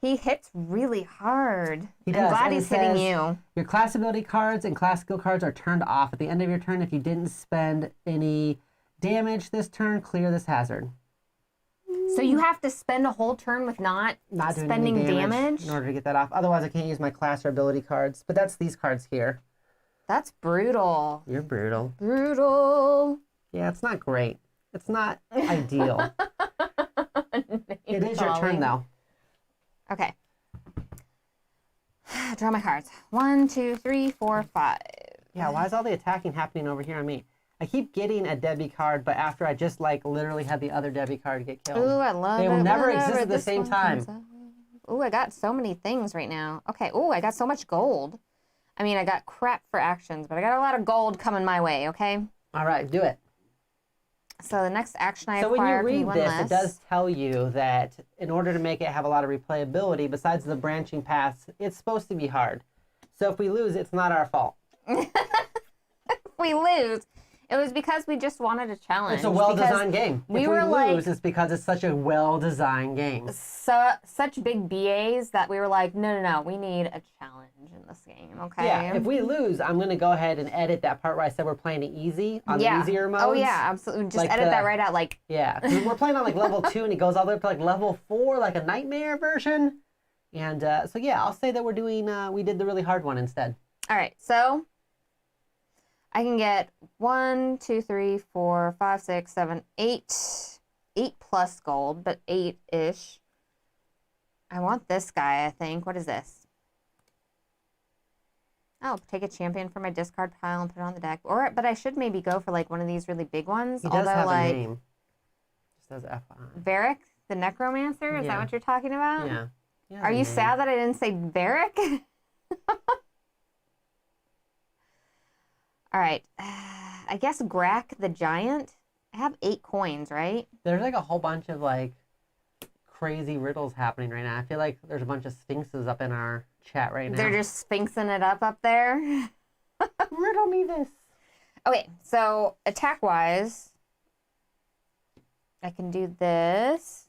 He hits really hard. He I'm does, glad and it he's hitting says, you. Your class ability cards and class skill cards are turned off at the end of your turn. If you didn't spend any damage this turn, clear this hazard. So you have to spend a whole turn with not Not doing spending any damage? in order to get that off. Otherwise, I can't use my class or ability cards. But that's these cards here. That's brutal. You're brutal. Brutal. Yeah, it's not great. It's not ideal. It is your turn, though. Okay. Draw my cards. 1, 2, 3, 4, 5. Yeah, why is all the attacking happening over here on me? I keep getting a Debbie card, but after I just, like, literally had the other Debbie card get killed. Ooh, I love it. They will never whenever exist at the this same one time. comes up. Ooh, I got so many things right now. Okay. Ooh, I got so much gold. I mean, I got crap for actions, but I got a lot of gold coming my way, okay? All right, do it. So the next action I So when acquire you can be read one this, less. it does tell you that in order to make it have a lot of replayability, besides the branching paths, it's supposed to be hard. So if we lose, it's not our fault. We lose. It was because we just wanted a challenge. It's a well-designed game. we If were we like- lose, it's because it's such a well-designed game. Such big BAs that we were like, no, we need a challenge in this game, okay? Yeah, if we lose, I'm going to go ahead and edit that part where I said we're playing it easy on the easier modes. Oh, yeah, absolutely. Just Like edit that right out, like... Yeah, 'cause we're playing on like level 2 and it goes all the way up to like level 4, like a nightmare version. And so yeah, I'll say that we're doing, we did the really hard one instead. All right, so I can get 1, 2, 3, 4, 5, 6, 7, 8. 8 plus gold, but 8-ish. I want this guy, I think. What is this? Oh, take a champion from my discard pile and put it on the deck. But I should maybe go for like one of these really big ones. He does Although have like a name. Just says FI. Varric, the Necromancer. Is that what you're talking about? Yeah. Are you sad that I didn't say Varric? All right. I guess Grack the Giant. I have 8 coins, right? There's like a whole bunch of like crazy riddles happening right now. I feel like there's a bunch of sphinxes up in our chat right now. They're just sphinxing it up there. Riddle me this. Okay, so attack-wise, I can do this.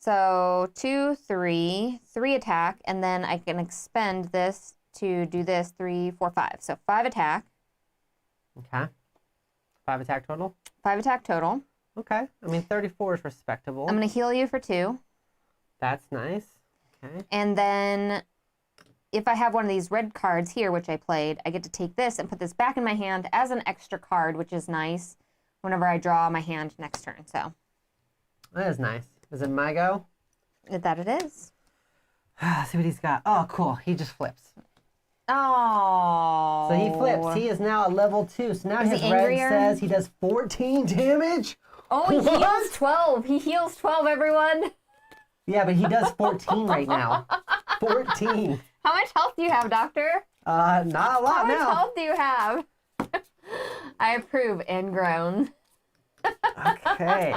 So 2, 3 attack, and then I can expend this to do this 3, 4, 5. So 5 attack. Okay. 5 attack total? 5 attack total. Okay. I mean, 34 is respectable. I'm going to heal you for 2. That's nice. Okay. And then if I have one of these red cards here, which I played, I get to take this and put this back in my hand as an extra card, which is nice whenever I draw my hand next turn. So that is nice. Is it my go? That it is. Let's see what he's got. Oh, cool. He just flips. Oh. So he flips. He is now at level 2. So now his red says he does 14 damage. Oh, he heals 12. He heals 12, everyone. Yeah, but he does 14 right now. 14. How much health do you have, Doctor? Not a lot now. How much health do you have? I approve and groan. Okay.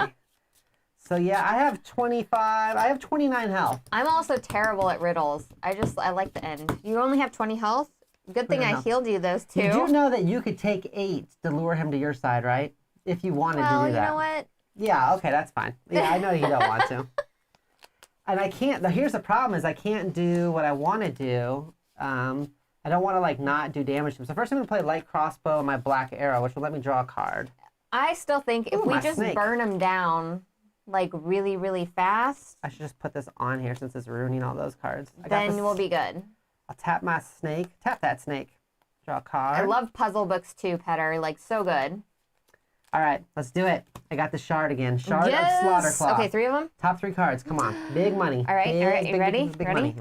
So yeah, I have 25. I have 29 health. I'm also terrible at riddles. I like the end. You only have 20 health? Good thing I healed you those 2. You do know that you could take 8 to lure him to your side, right? If you wanted to do that. Well, you know what? Yeah, okay, that's fine. Yeah, I know you don't want to. And I can't, here's the problem is I can't do what I want to do. I don't want to like not do damage to him. So first I'm going to play light crossbow and my black arrow, which will let me draw a card. I still think if we just burn him down like really, really fast. I should just put this on here since it's ruining all those cards. Then we'll be good. I'll tap my snake. Tap that snake. Draw a card. I love puzzle books too, Petter. Like so good. All right, let's do it. I got the shard again. Shard of Slaughterclaw. Okay, 3 of them. Top 3 cards. Come on. Big money. All right, all right. You ready? Big money.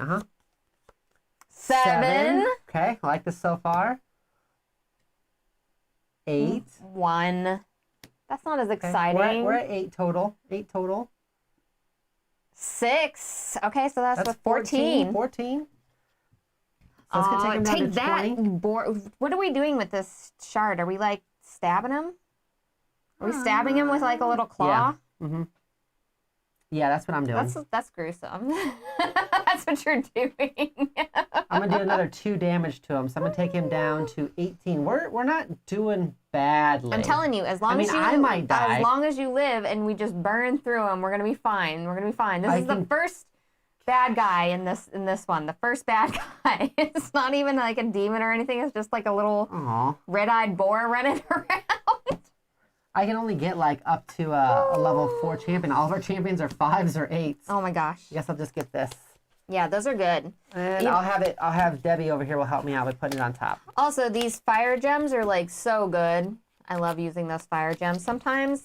7. Okay, I like this so far. 8. 1. That's not as exciting. We're at 8 total. 8 total. 6. Okay, so that's what, 14. 14. So let's take him down to 20. What are we doing with this shard? Are we like stabbing him? Are we stabbing him with like a little claw? Yeah. Mm-hmm. Yeah, that's what I'm doing. That's gruesome. That's what you're doing. I'm gonna do another 2 damage to him, so I'm gonna take him down to 18. We're not doing badly. I'm telling you, I might die. As long as you live and we just burn through him, we're gonna be fine. We're gonna be fine. This is the first bad guy in this one. The first bad guy. It's not even like a demon or anything. It's just like a little red-eyed boar running around. I can only get like up to a level 4 champion. All of our champions are 5s or 8s. Oh my gosh. I guess I'll just get this. Yeah, those are good. And I'll have Debbie over here will help me out by putting it on top. Also, these fire gems are like so good. I love using those fire gems. Sometimes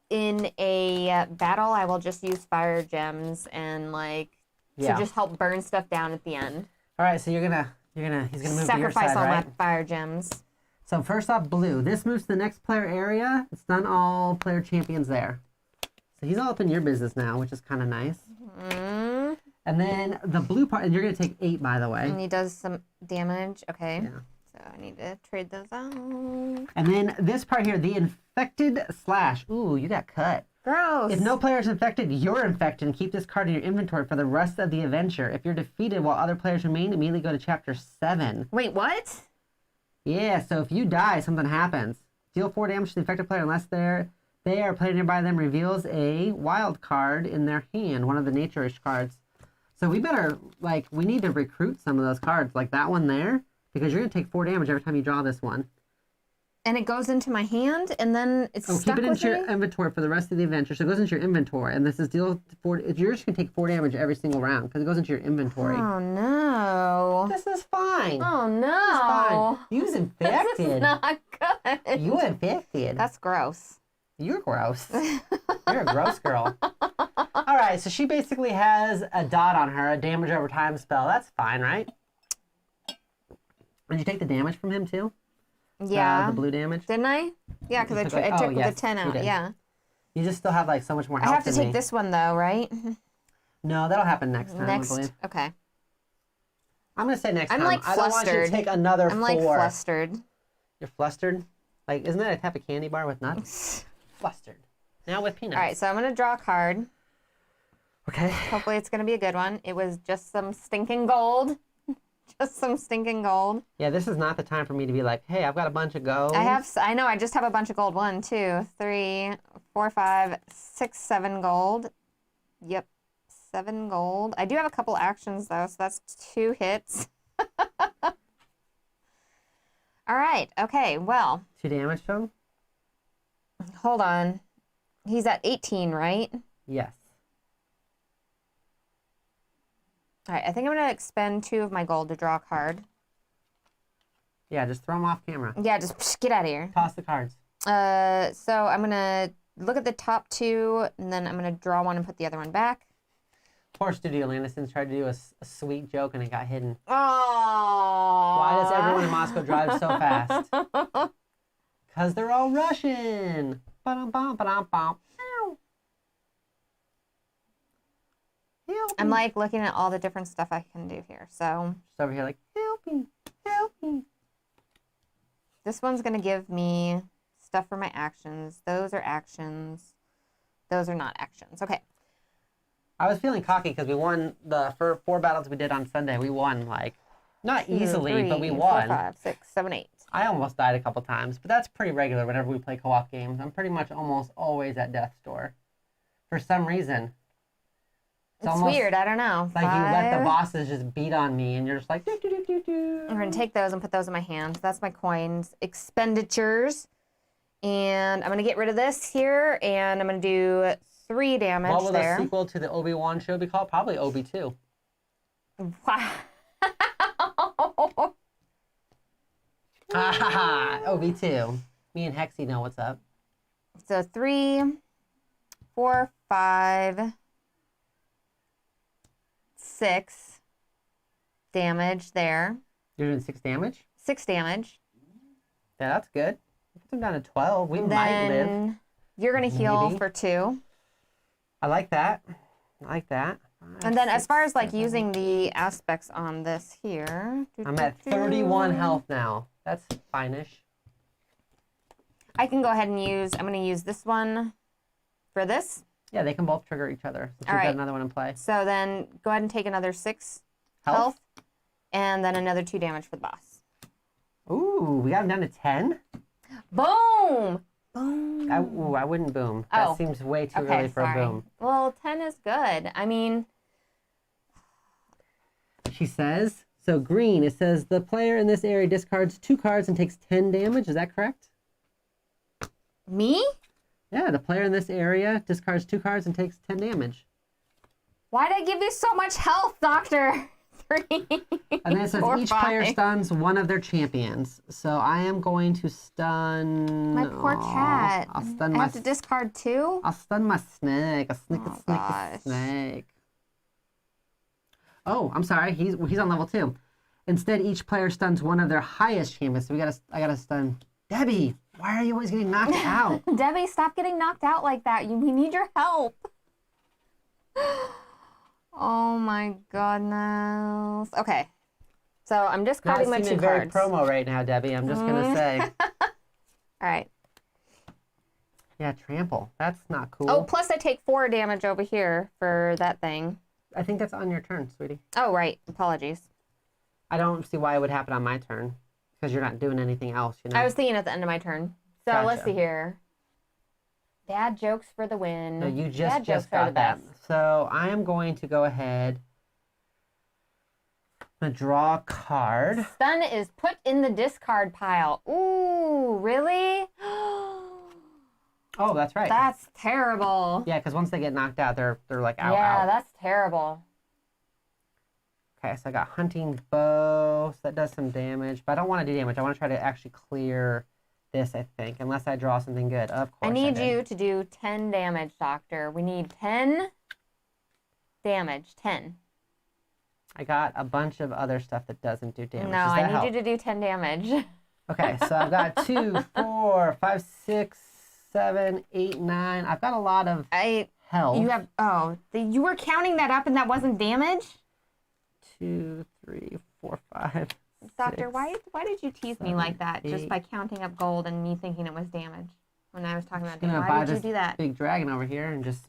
in a battle, I will just use fire gems and like to just help burn stuff down at the end. All right, so he's gonna move to your side, sacrifice all right? my fire gems. So first off, blue. This moves to the next player area. It's done all player champions there. So he's all up in your business now, which is kind of nice. Mm. And then the blue part, and you're going to take 8, by the way. And he does some damage. Okay. Yeah. So I need to trade those out. And then this part here, the infected slash. Ooh, you got cut. Gross. If no player is infected, you're infected, and keep this card in your inventory for the rest of the adventure. If you're defeated while other players remain, immediately go to chapter 7. Wait, what? Yeah, so if you die, something happens. Deal 4 damage to the infected player unless they are played nearby them reveals a wild card in their hand, one of the nature-ish cards. So we better, we need to recruit some of those cards, like that one there, because you're going to take 4 damage every time you draw this one. And it goes into my hand, and then it's stuck keep it with into your inventory for the rest of the adventure. So it goes into your inventory, and this is deal 4. You're just going to take 4 damage every single round, because it goes into your inventory. Oh, no. This is fine. Oh, no. This is fine. You's infected. This is not good. You infected. That's gross. You're gross. You're a gross girl. All right, so she basically has a dot on her, a damage over time spell. That's fine, right? Did you take the damage from him too? Yeah. The blue damage? Didn't I? Yeah, because I took the 10 out. Yeah. You just still have like so much more health. I have to than take me. this one though, right? No, that'll happen next time, I believe. Okay. I'm going to say next time. I'm like I don't want you to take another 4. I'm like flustered. You're flustered? Like, isn't that a type of candy bar with nuts? Flustered. Now with peanuts. All right, so I'm going to draw a card. Okay. Hopefully it's going to be a good one. It was just some stinking gold. Just some stinking gold. Yeah, this is not the time for me to be like, hey, I've got a bunch of gold. I know, I just have a bunch of gold. 1, 2, 3, 4, 5, 6, 7 gold. Yep, 7 gold. I do have a couple actions though, so that's 2 hits. All right, okay, well. 2 damage to him? Hold on. He's at 18, right? Yes. All right, I think I'm going to expend 2 of my gold to draw a card. Yeah, just throw them off camera. Yeah, just get out of here. Toss the cards. So I'm going to look at the top 2, and then I'm going to draw one and put the other one back. Poor Studio Landison's tried to do a sweet joke, and it got hidden. Oh. Why does everyone in Moscow drive so fast? Because they're all Russian. Ba-dum-bum, ba-dum-bum. I'm like looking at all the different stuff I can do here. So just over here like, help me, help me. This one's going to give me stuff for my actions. Those are actions. Those are not actions. Okay. I was feeling cocky because we won the 4 battles we did on Sunday. We won, like, not easily, 2, 3, but we won. 4, 5, 6, 7, 8. I almost died a couple times, but that's pretty regular whenever we play co-op games. I'm pretty much almost always at death's door. For some reason. It's weird. I don't know. Like 5. You let the bosses just beat on me, and you're just like, do. I'm going to take those and put those in my hand. That's my coins. Expenditures. And I'm going to get rid of this here, and I'm going to do 3 damage there. What will the sequel to the Obi-Wan show be called? Probably Obi-2. Wow. Obi-2. Me and Hexy know what's up. So 3, 4, 5, 6 damage there. You're doing 6 damage? 6 damage. Yeah, that's good. Put them down to 12. We might live. You're going to heal Maybe. for 2. I like that. I like that. 5, And then 6, as far as like 7. using the aspects on this here. I'm at 31 health now. That's fine-ish. I can go ahead and I'm going to use this one for this. Yeah, they can both trigger each other. Since All we've right. got another one in play. So then go ahead and take another 6 health. And then another 2 damage for the boss. Ooh, we got him down to 10? Boom! Boom. I wouldn't boom. That seems way too early for a boom. Well, 10 is good. I mean... She says, so green, it says the player in this area discards 2 cards and takes 10 damage. Is that correct? Me? Yeah, the player in this area discards 2 cards and takes 10 damage. Why did I give you so much health, Doctor? 3, And then it says 4, each 5. player stuns one of their champions. So I am going to stun... My poor cat. I'll stun I my... have to discard 2? I'll stun my snake. A snake, Oh, a snake, gosh. a snake. Oh, I'm sorry. He's on level 2. Instead, each player stuns one of their highest champions. So I gotta stun Debbie. Why are you always getting knocked out? Debbie, stop getting knocked out like that. We need your help. Oh my goodness. Okay. So I'm discarding my 2 seeming very cards. promo right now, Debbie. I'm just gonna say. All right. Yeah, trample. That's not cool. Oh, plus I take 4 damage over here for that thing. I think that's on your turn, sweetie. Oh, right. Apologies. I don't see why it would happen on my turn. Because you're not doing anything else, you know? I was thinking at the end of my turn. So let's Gotcha. see here. Dad jokes for the win. No, you Dad jokes just are the got that. best. So I am going to go ahead. I'm going to draw a card. Stun is put in the discard pile. Ooh, really? Oh, that's right. That's terrible. Yeah, because once they get knocked out, they're like out, Yeah, out. that's terrible. Okay, so I got hunting bow. So that does some damage. But I don't want to do damage. I want to try to actually clear this, I think. Unless I draw something good. Of course I need did. you to do 10 damage, Doctor. We need 10 damage. 10. I got a bunch of other stuff that doesn't do damage. No, I need you to do 10 damage. Okay, so I've got 2, 4, 5, 6, 7, 8, 9. I've got a lot of health. You have, you were counting that up and that wasn't damage? 2, 3, 4, 5. Doctor, 6, why did you tease 7, me like that 8. just by counting up gold and me thinking it was damage when I was talking about I'm damage? gonna Why buy did you this do that? big dragon over here and just,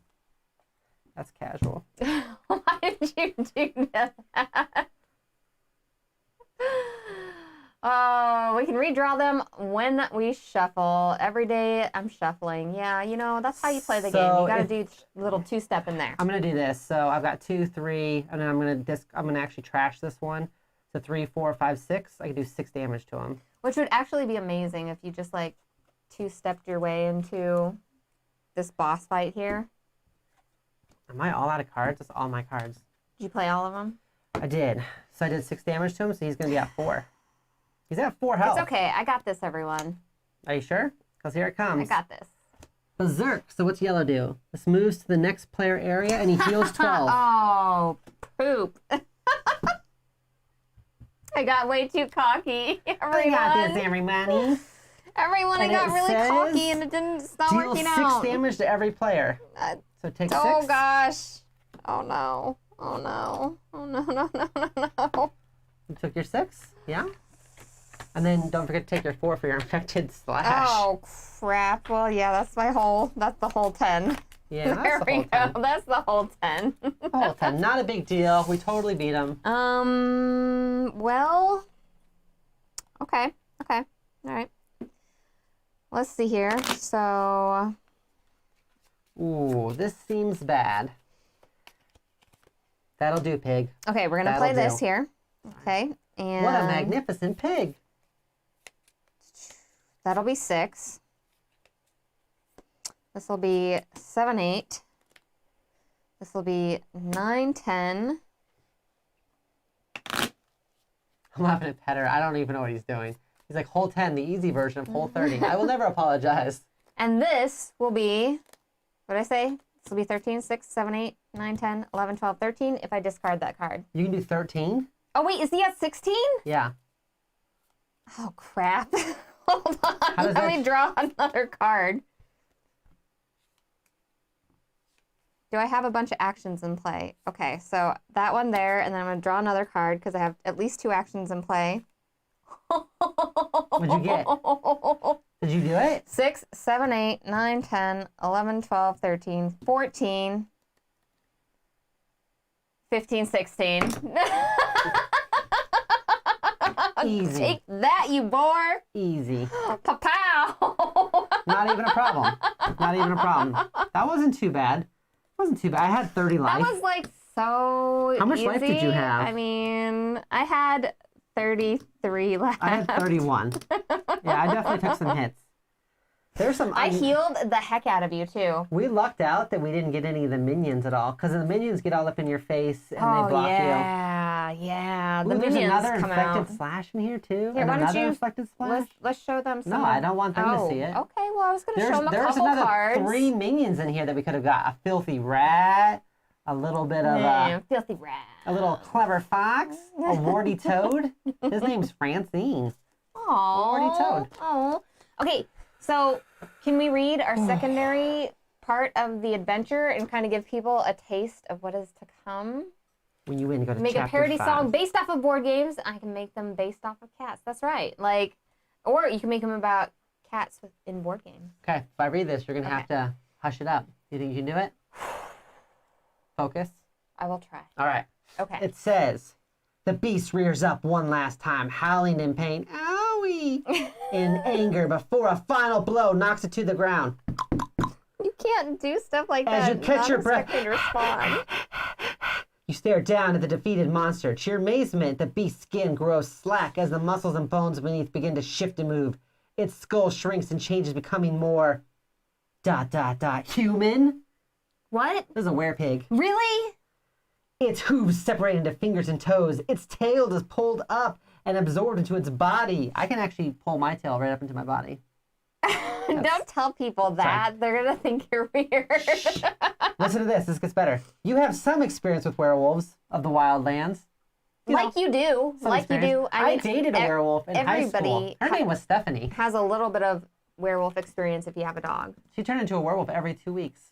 that's casual. Why did you do that? Oh, we can redraw them when we shuffle. Every day I'm shuffling. Yeah, you know, that's how you play the game. You got to do a little two-step in there. I'm gonna do this. So I've got 2, 3, and then I'm gonna actually trash this one. So 3, 4, 5, 6. I can do 6 damage to him. Which would actually be amazing if you just like two-stepped your way into this boss fight here. Am I all out of cards? That's all my cards. Did you play all of them? I did. So I did 6 damage to him, so he's gonna be at 4. He's at 4 health. It's okay. I got this, everyone. Are you sure? Because here it comes. I got this. Berserk. So what's yellow do? This moves to the next player area and he heals 12. Oh, poop. I got way too cocky. I got this, everybody. Everyone, I And got it really says, cocky and it didn't stop Deal working 6 out. damage to every player. So take 6. Oh gosh. Oh no. Oh no. Oh no, no, no, no, no. You took your 6? Yeah? And then don't forget to take your 4 for your infected slash. Oh crap. Well, yeah, that's the whole 10. Yeah, that's There the we whole go. 10. That's the whole 10. The whole 10. Not a big deal. We totally beat him. Well, okay. All right. Let's see here. So, Ooh, this seems bad. That'll do, pig. okay, we're going to play this here. Okay. And What a magnificent pig. that'll be 6. This will be 7, 8. This will be 9, 10. I'm laughing at Petter. I don't even know what he's doing. He's like, hole 10, the easy version of hole 30. I will never apologize. And this will be, what did I say? This will be 13, 6, 7, 8, 9, 10, 11, 12, 13 if I discard that card. You can do 13? Oh, wait, is he at 16? Yeah. Oh, crap. Hold on. Let me draw another card. Do I have a bunch of actions in play? Okay, so that one there, and then I'm going to draw another card because I have at least 2 actions in play. What'd you get? Did you do it? 6, 7, 8, 9, 10, 11, 12, 13, 14, 15, 16. Easy. Take that, you boar. Easy. Pa-pow. Not even a problem. Not even a problem. That wasn't too bad. It wasn't too bad. I had 30 life. That was like so How much easy. life did you have? I mean, I had 33 left. I had 31. Yeah, I definitely took some hits. There's some. I healed the heck out of you, too. We lucked out that we didn't get any of the minions at all, because the minions get all up in your face and they block you. Yeah. Ooh, The there's minions another come infected out. slash in here too. Here, and why don't another you- infected splash. Let's show them some. No, I don't want them to see it. Okay, well, I was going to show them a There's couple another cards. 3 minions in here that we could have got. A filthy rat, a little bit of Filthy rat. a little clever fox, a warty toad. His name's Francine. Warty toad. Oh. Okay, so can we read our secondary part of the adventure and kind of give people a taste of what is to come? When you win, go to Make a chapter parody 5. song based off of board games. I can make them based off of cats. That's right. Like, or you can make them about cats in board games. Okay, if I read this, you're gonna have to hush it up. You think you can do it? Focus. I will try. All right. Okay. It says, the beast rears up one last time, howling in pain, owie, in anger before a final blow knocks it to the ground. You can't do stuff like As that. you catch your breath. Not expecting to respond. You stare down at the defeated monster. To your amazement, the beast's skin grows slack as the muscles and bones beneath begin to shift and move. Its skull shrinks and changes, becoming more ... human. What? This is a werepig. Really? Its hooves separate into fingers and toes. Its tail is pulled up and absorbed into its body. I can actually pull my tail right up into my body. Don't tell people that. They're going to think you're weird. Listen to this. This gets better. You have some experience with werewolves of the wild lands. like you do. some Like you experience. do. I dated a werewolf in high school. everybody Her name was Stephanie. has a little bit of werewolf experience if you have a dog. She turned into a werewolf every 2 weeks.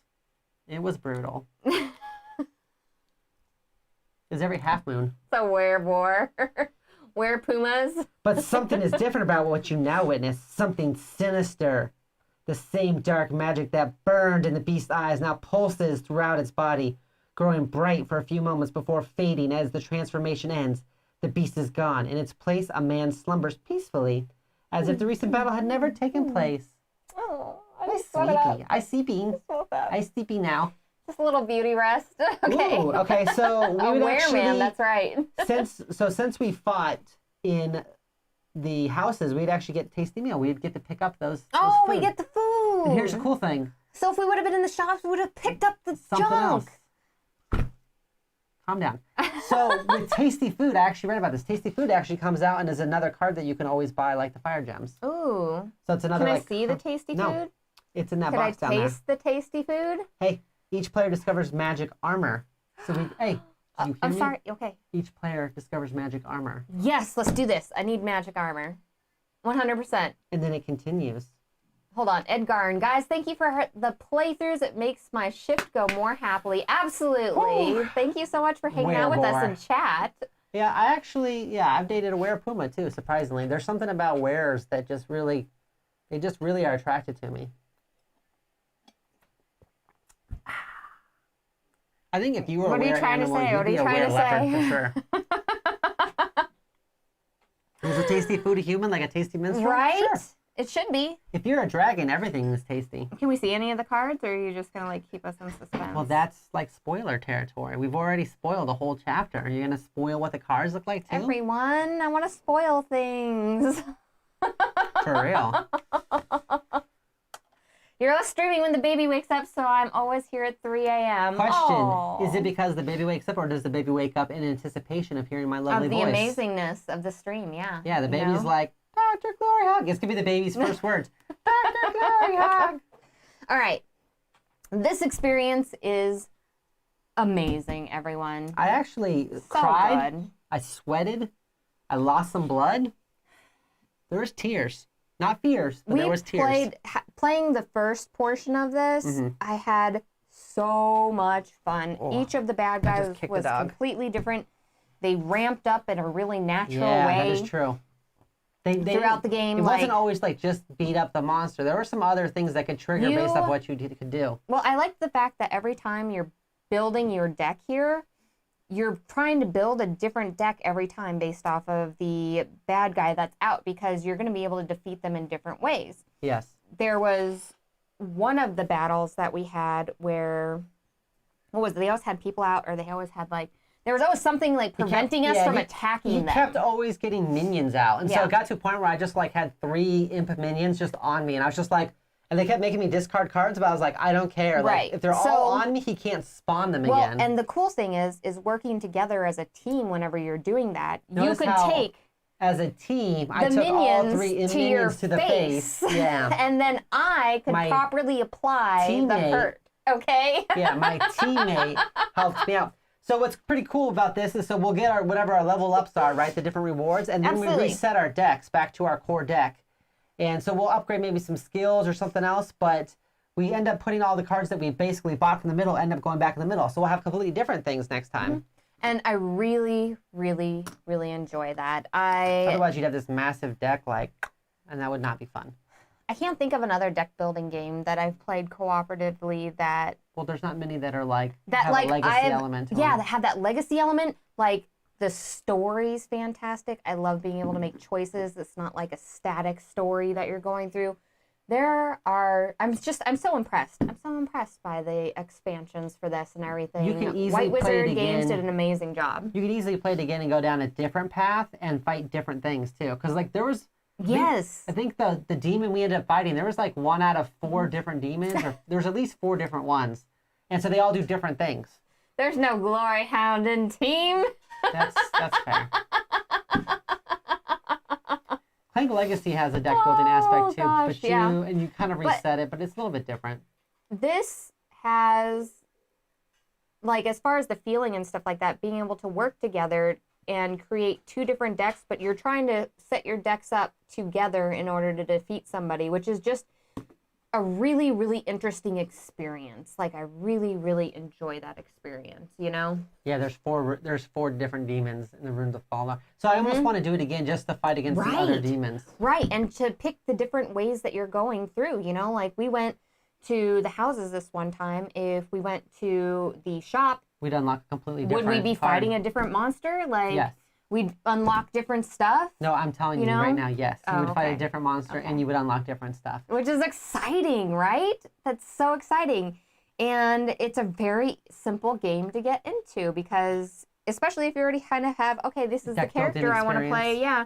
It was brutal. It was every half moon. So werewolf. Pumas. But something is different about what you now witness. Something sinister. The same dark magic that burned in the beast's eyes now pulses throughout its body, growing bright for a few moments before fading as the transformation ends. The beast is gone. In its place, a man slumbers peacefully, as if the recent battle had never taken place. Oh, I sleepy. I sleepy. I sleepy now. Just a little beauty rest. Okay. Ooh, okay, so we would actually, man, that's right. since we fought in the houses, we'd actually get tasty meal. We'd get to pick up those Oh, food. we get the food. And here's the cool thing. So if we would have been in the shops, we would have picked up the Something junk. else. Calm down. So with tasty food, I actually read about this. Tasty food actually comes out and is another card that you can always buy, like the fire gems. Ooh. So it's another. Can I like, see the tasty no, food? it's in that Can I box down there. taste the tasty food? Hey, each player discovers magic armor. So we. Hey, do you hear I'm me? sorry. Okay. Each player discovers magic armor. Yes, let's do this. I need magic armor. 100%. And then it continues. Hold on, Edgar. And guys, thank you for the playthroughs. It makes my shift go more happily. Absolutely. Woo. Thank you so much for hanging out with us Werebore. in chat. Yeah, I've dated a were puma too, surprisingly. There's something about wearers that just really are attracted to me. I think if you were What a are you were trying to animal, say? you'd What are be you a trying were to leopard say? for sure. Is a tasty food a human, like a tasty minstrel? Right? Sure. It should be. If you're a dragon, everything is tasty. Can we see any of the cards, or are you just going to like keep us in suspense? Well, that's like spoiler territory. We've already spoiled a whole chapter. Are you going to spoil what the cards look like too? Everyone, I want to spoil things. For real. You're streaming when the baby wakes up, so I'm always here at 3 a.m. Question, is it because the baby wakes up, or does the baby wake up in anticipation of hearing my lovely of the voice? amazingness of the stream, yeah. Yeah, the You baby's know? like, Dr. GloryHogg. It's going to be the baby's first words. Dr. GloryHogg. All right. This experience is amazing, everyone. I actually So cried. good. I sweated. I lost some blood. There was tears. Not fears, but there was tears. Playing the first portion of this, Mhm. I had so much fun. Oh, Each of the bad just guys kicked the was dog. completely different. They ramped up in a really natural Yeah, way. that is true. They Throughout the game, it wasn't like- always like just beat up the monster. There were some other things that could trigger based off what you could do. Well, I like the fact that every time you're building your deck here, you're trying to build a different deck every time based off of the bad guy that's out, because you're going to be able to defeat them in different ways. Yes. There was one of the battles that we had where, what was it? They always had people out, or they always had like, there was always something like preventing us from attacking He them. kept always getting minions out. And so Yeah. it got to a point where I just like had 3 imp minions just on me. And I was just like, and they kept making me discard cards, but I was like, I don't care. Right. Like, if they're So- all on me, he can't spawn them Well, again. and the cool thing is working together as a team whenever you're doing that. Notice you could how, take as a team, I the took all minions 3 to your minions to the face. Yeah. and then I could My properly apply the teammate- hurt. Okay? Yeah, my teammate helped me out. So what's pretty cool about this is, so we'll get our whatever our level ups are, right? The different rewards, and then Absolutely. we reset our decks back to our core deck. And so we'll upgrade maybe some skills or something else, but we end up putting all the cards that we basically bought from the middle, end up going back in the middle. So we'll have completely different things next time. And I really, really, really enjoy that. I Otherwise, you'd have this massive deck, and that would not be fun. can't think of another deck building game that I've played cooperatively that Well, there's not many that are have like a legacy I've element to yeah them. that have that legacy element. Like the story's fantastic. I love being able to make choices. It's not like a static story that you're going through. I'm so impressed. I'm so impressed by the expansions for this and everything. You can easily White play it Wizard Games again. did an amazing job. You could easily play it again and go down a different path and fight different things too. Because there was Yes. I think the demon we ended up fighting, there was 1 out of 4 different demons, or there was at least 4 different ones. And so they all do different things. There's no GloryHoundd in team. That's fair. Playing Legacy has a deck building aspect too, gosh, but yeah. you kind of reset it, but it's a little bit different. This has, as far as the feeling and stuff like that, being able to work together and create 2 different decks, but you're trying to set your decks up together in order to defeat somebody, which is just a really, really interesting experience. Like, I really, really enjoy that experience, you know? Yeah, there's 4 different demons in the Runes of Fallout. So I almost want to do it again just to fight against the other demons. Right, and to pick the different ways that you're going through, you know? Like, we went to the houses this one time. If we went to the shop, we'd unlock a completely different would we be fighting a different monster? Like, yes. We'd unlock different stuff? No, I'm telling you right now, yes. You would fight a different monster and you would unlock different stuff. Which is exciting, right? That's so exciting. And it's a very simple game to get into because, especially if you already kind of have, okay, this is the character I want to play, yeah.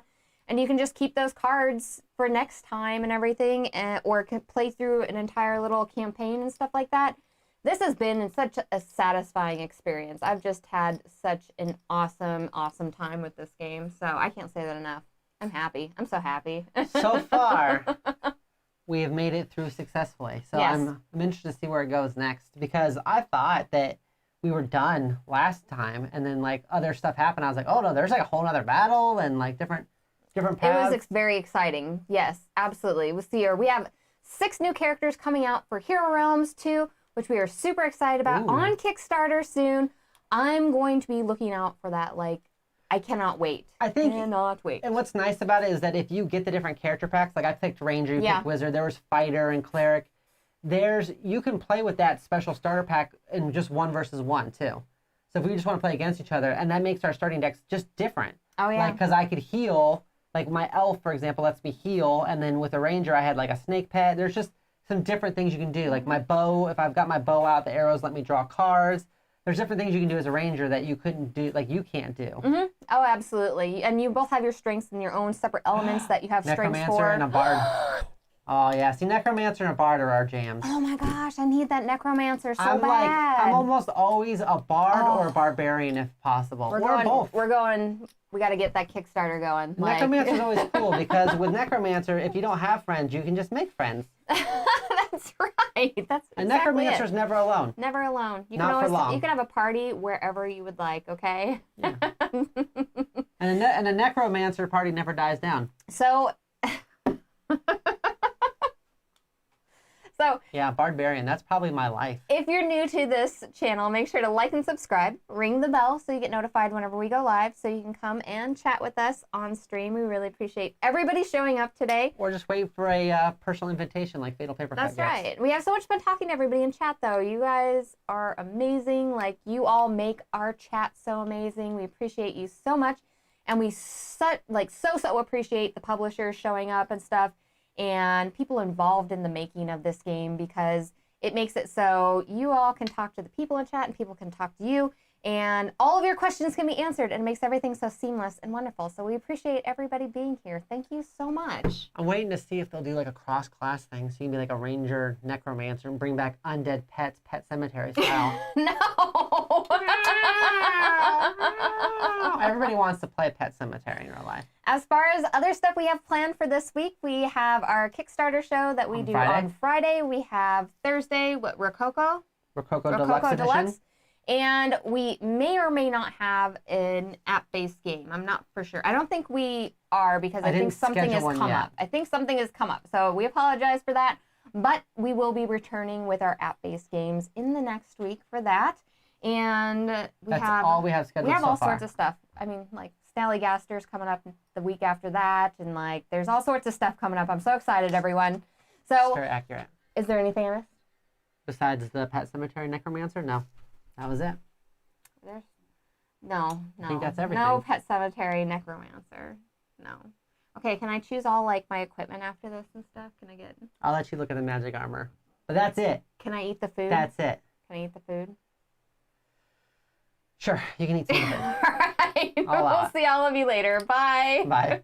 And you can just keep those cards for next time and everything, or play through an entire little campaign and stuff like that. This has been such a satisfying experience. I've just had such an awesome, awesome time with this game. So I can't say that enough. I'm happy. I'm so happy. So far, we have made it through successfully. So yes. I'm interested to see where it goes next, because I thought that we were done last time, and then like other stuff happened. I was like, oh no, there's like a whole other battle and like different paths. It was very exciting. Yes, absolutely. We have 6 new characters coming out for Hero Realms 2. Which we are super excited about, on Kickstarter soon. I'm going to be looking out for that. Like, I cannot wait. Cannot wait. And what's nice about it is that if you get the different character packs, like I picked Ranger, you picked Wizard, there was Fighter and Cleric. You can play with that special starter pack in just 1 versus 1 too. So if we just want to play against each other, and that makes our starting decks just different. Oh yeah. Like, because I could heal, like my elf, for example, lets me heal, and then with a Ranger, I had like a snake pet. There's just some different things you can do. Like my bow, if I've got my bow out, the arrows let me draw cards. There's different things you can do as a ranger that you couldn't do, like you can't do. Mm-hmm. Oh, absolutely. And you both have your strengths and your own separate elements that you have strengths for. Necromancer and a bard. Oh yeah, see, Necromancer and a bard are our jams. Oh my gosh, I need that Necromancer so bad. I'm almost always a bard or a barbarian if possible. Or both. We got to get that Kickstarter going. Necromancer's always cool because with Necromancer, if you don't have friends, you can just make friends. That's right. And Necromancer's never alone. Never alone. Not for long. You can have a party wherever you would like, okay? Yeah. and a Necromancer party never dies down. So yeah, Barbarian, that's probably my life. If you're new to this channel, make sure to like and subscribe. Ring the bell so you get notified whenever we go live, so you can come and chat with us on stream. We really appreciate everybody showing up today. Or just wait for a personal invitation like Fatal Paper Cut That's right. We have so much fun talking to everybody in chat, though. You guys are amazing. Like, you all make our chat so amazing. We appreciate you so much. And we so appreciate the publishers showing up and stuff, and people involved in the making of this game, because it makes it so you all can talk to the people in chat and people can talk to you, and all of your questions can be answered, and it makes everything so seamless and wonderful. So we appreciate everybody being here. Thank you so much. I'm waiting to see if they'll do like a cross-class thing, so you can be like a ranger, necromancer, and bring back undead pets, Pet Cemetery style. No! Everybody wants to play Pet Cemetery in real life. As far as other stuff we have planned for this week, we have our Kickstarter show that we do on Friday. We have Thursday, Rococo Deluxe Edition. And we may or may not have an app-based game. I'm not for sure. I don't think we are, because I think something has come up. I think something has come up. So we apologize for that. But we will be returning with our app-based games in the next week for that. And That's all we have scheduled so far. We have all sorts of stuff. I mean, like, Snallygaster's coming up the week after that. And, like, there's all sorts of stuff coming up. I'm so excited, everyone. So, it's very accurate. Is there anything I missed? Besides the Pet Cemetery Necromancer? No. That was it. No. I think that's everything. No Pet Cemetery Necromancer. No. Okay, can I choose all, like, my equipment after this and stuff? Can I get... I'll let you look at the magic armor. But that's it. Can I eat the food? That's it. Can I eat the food? Sure, you can eat some of it. All right. We'll see all of you later. Bye. Bye.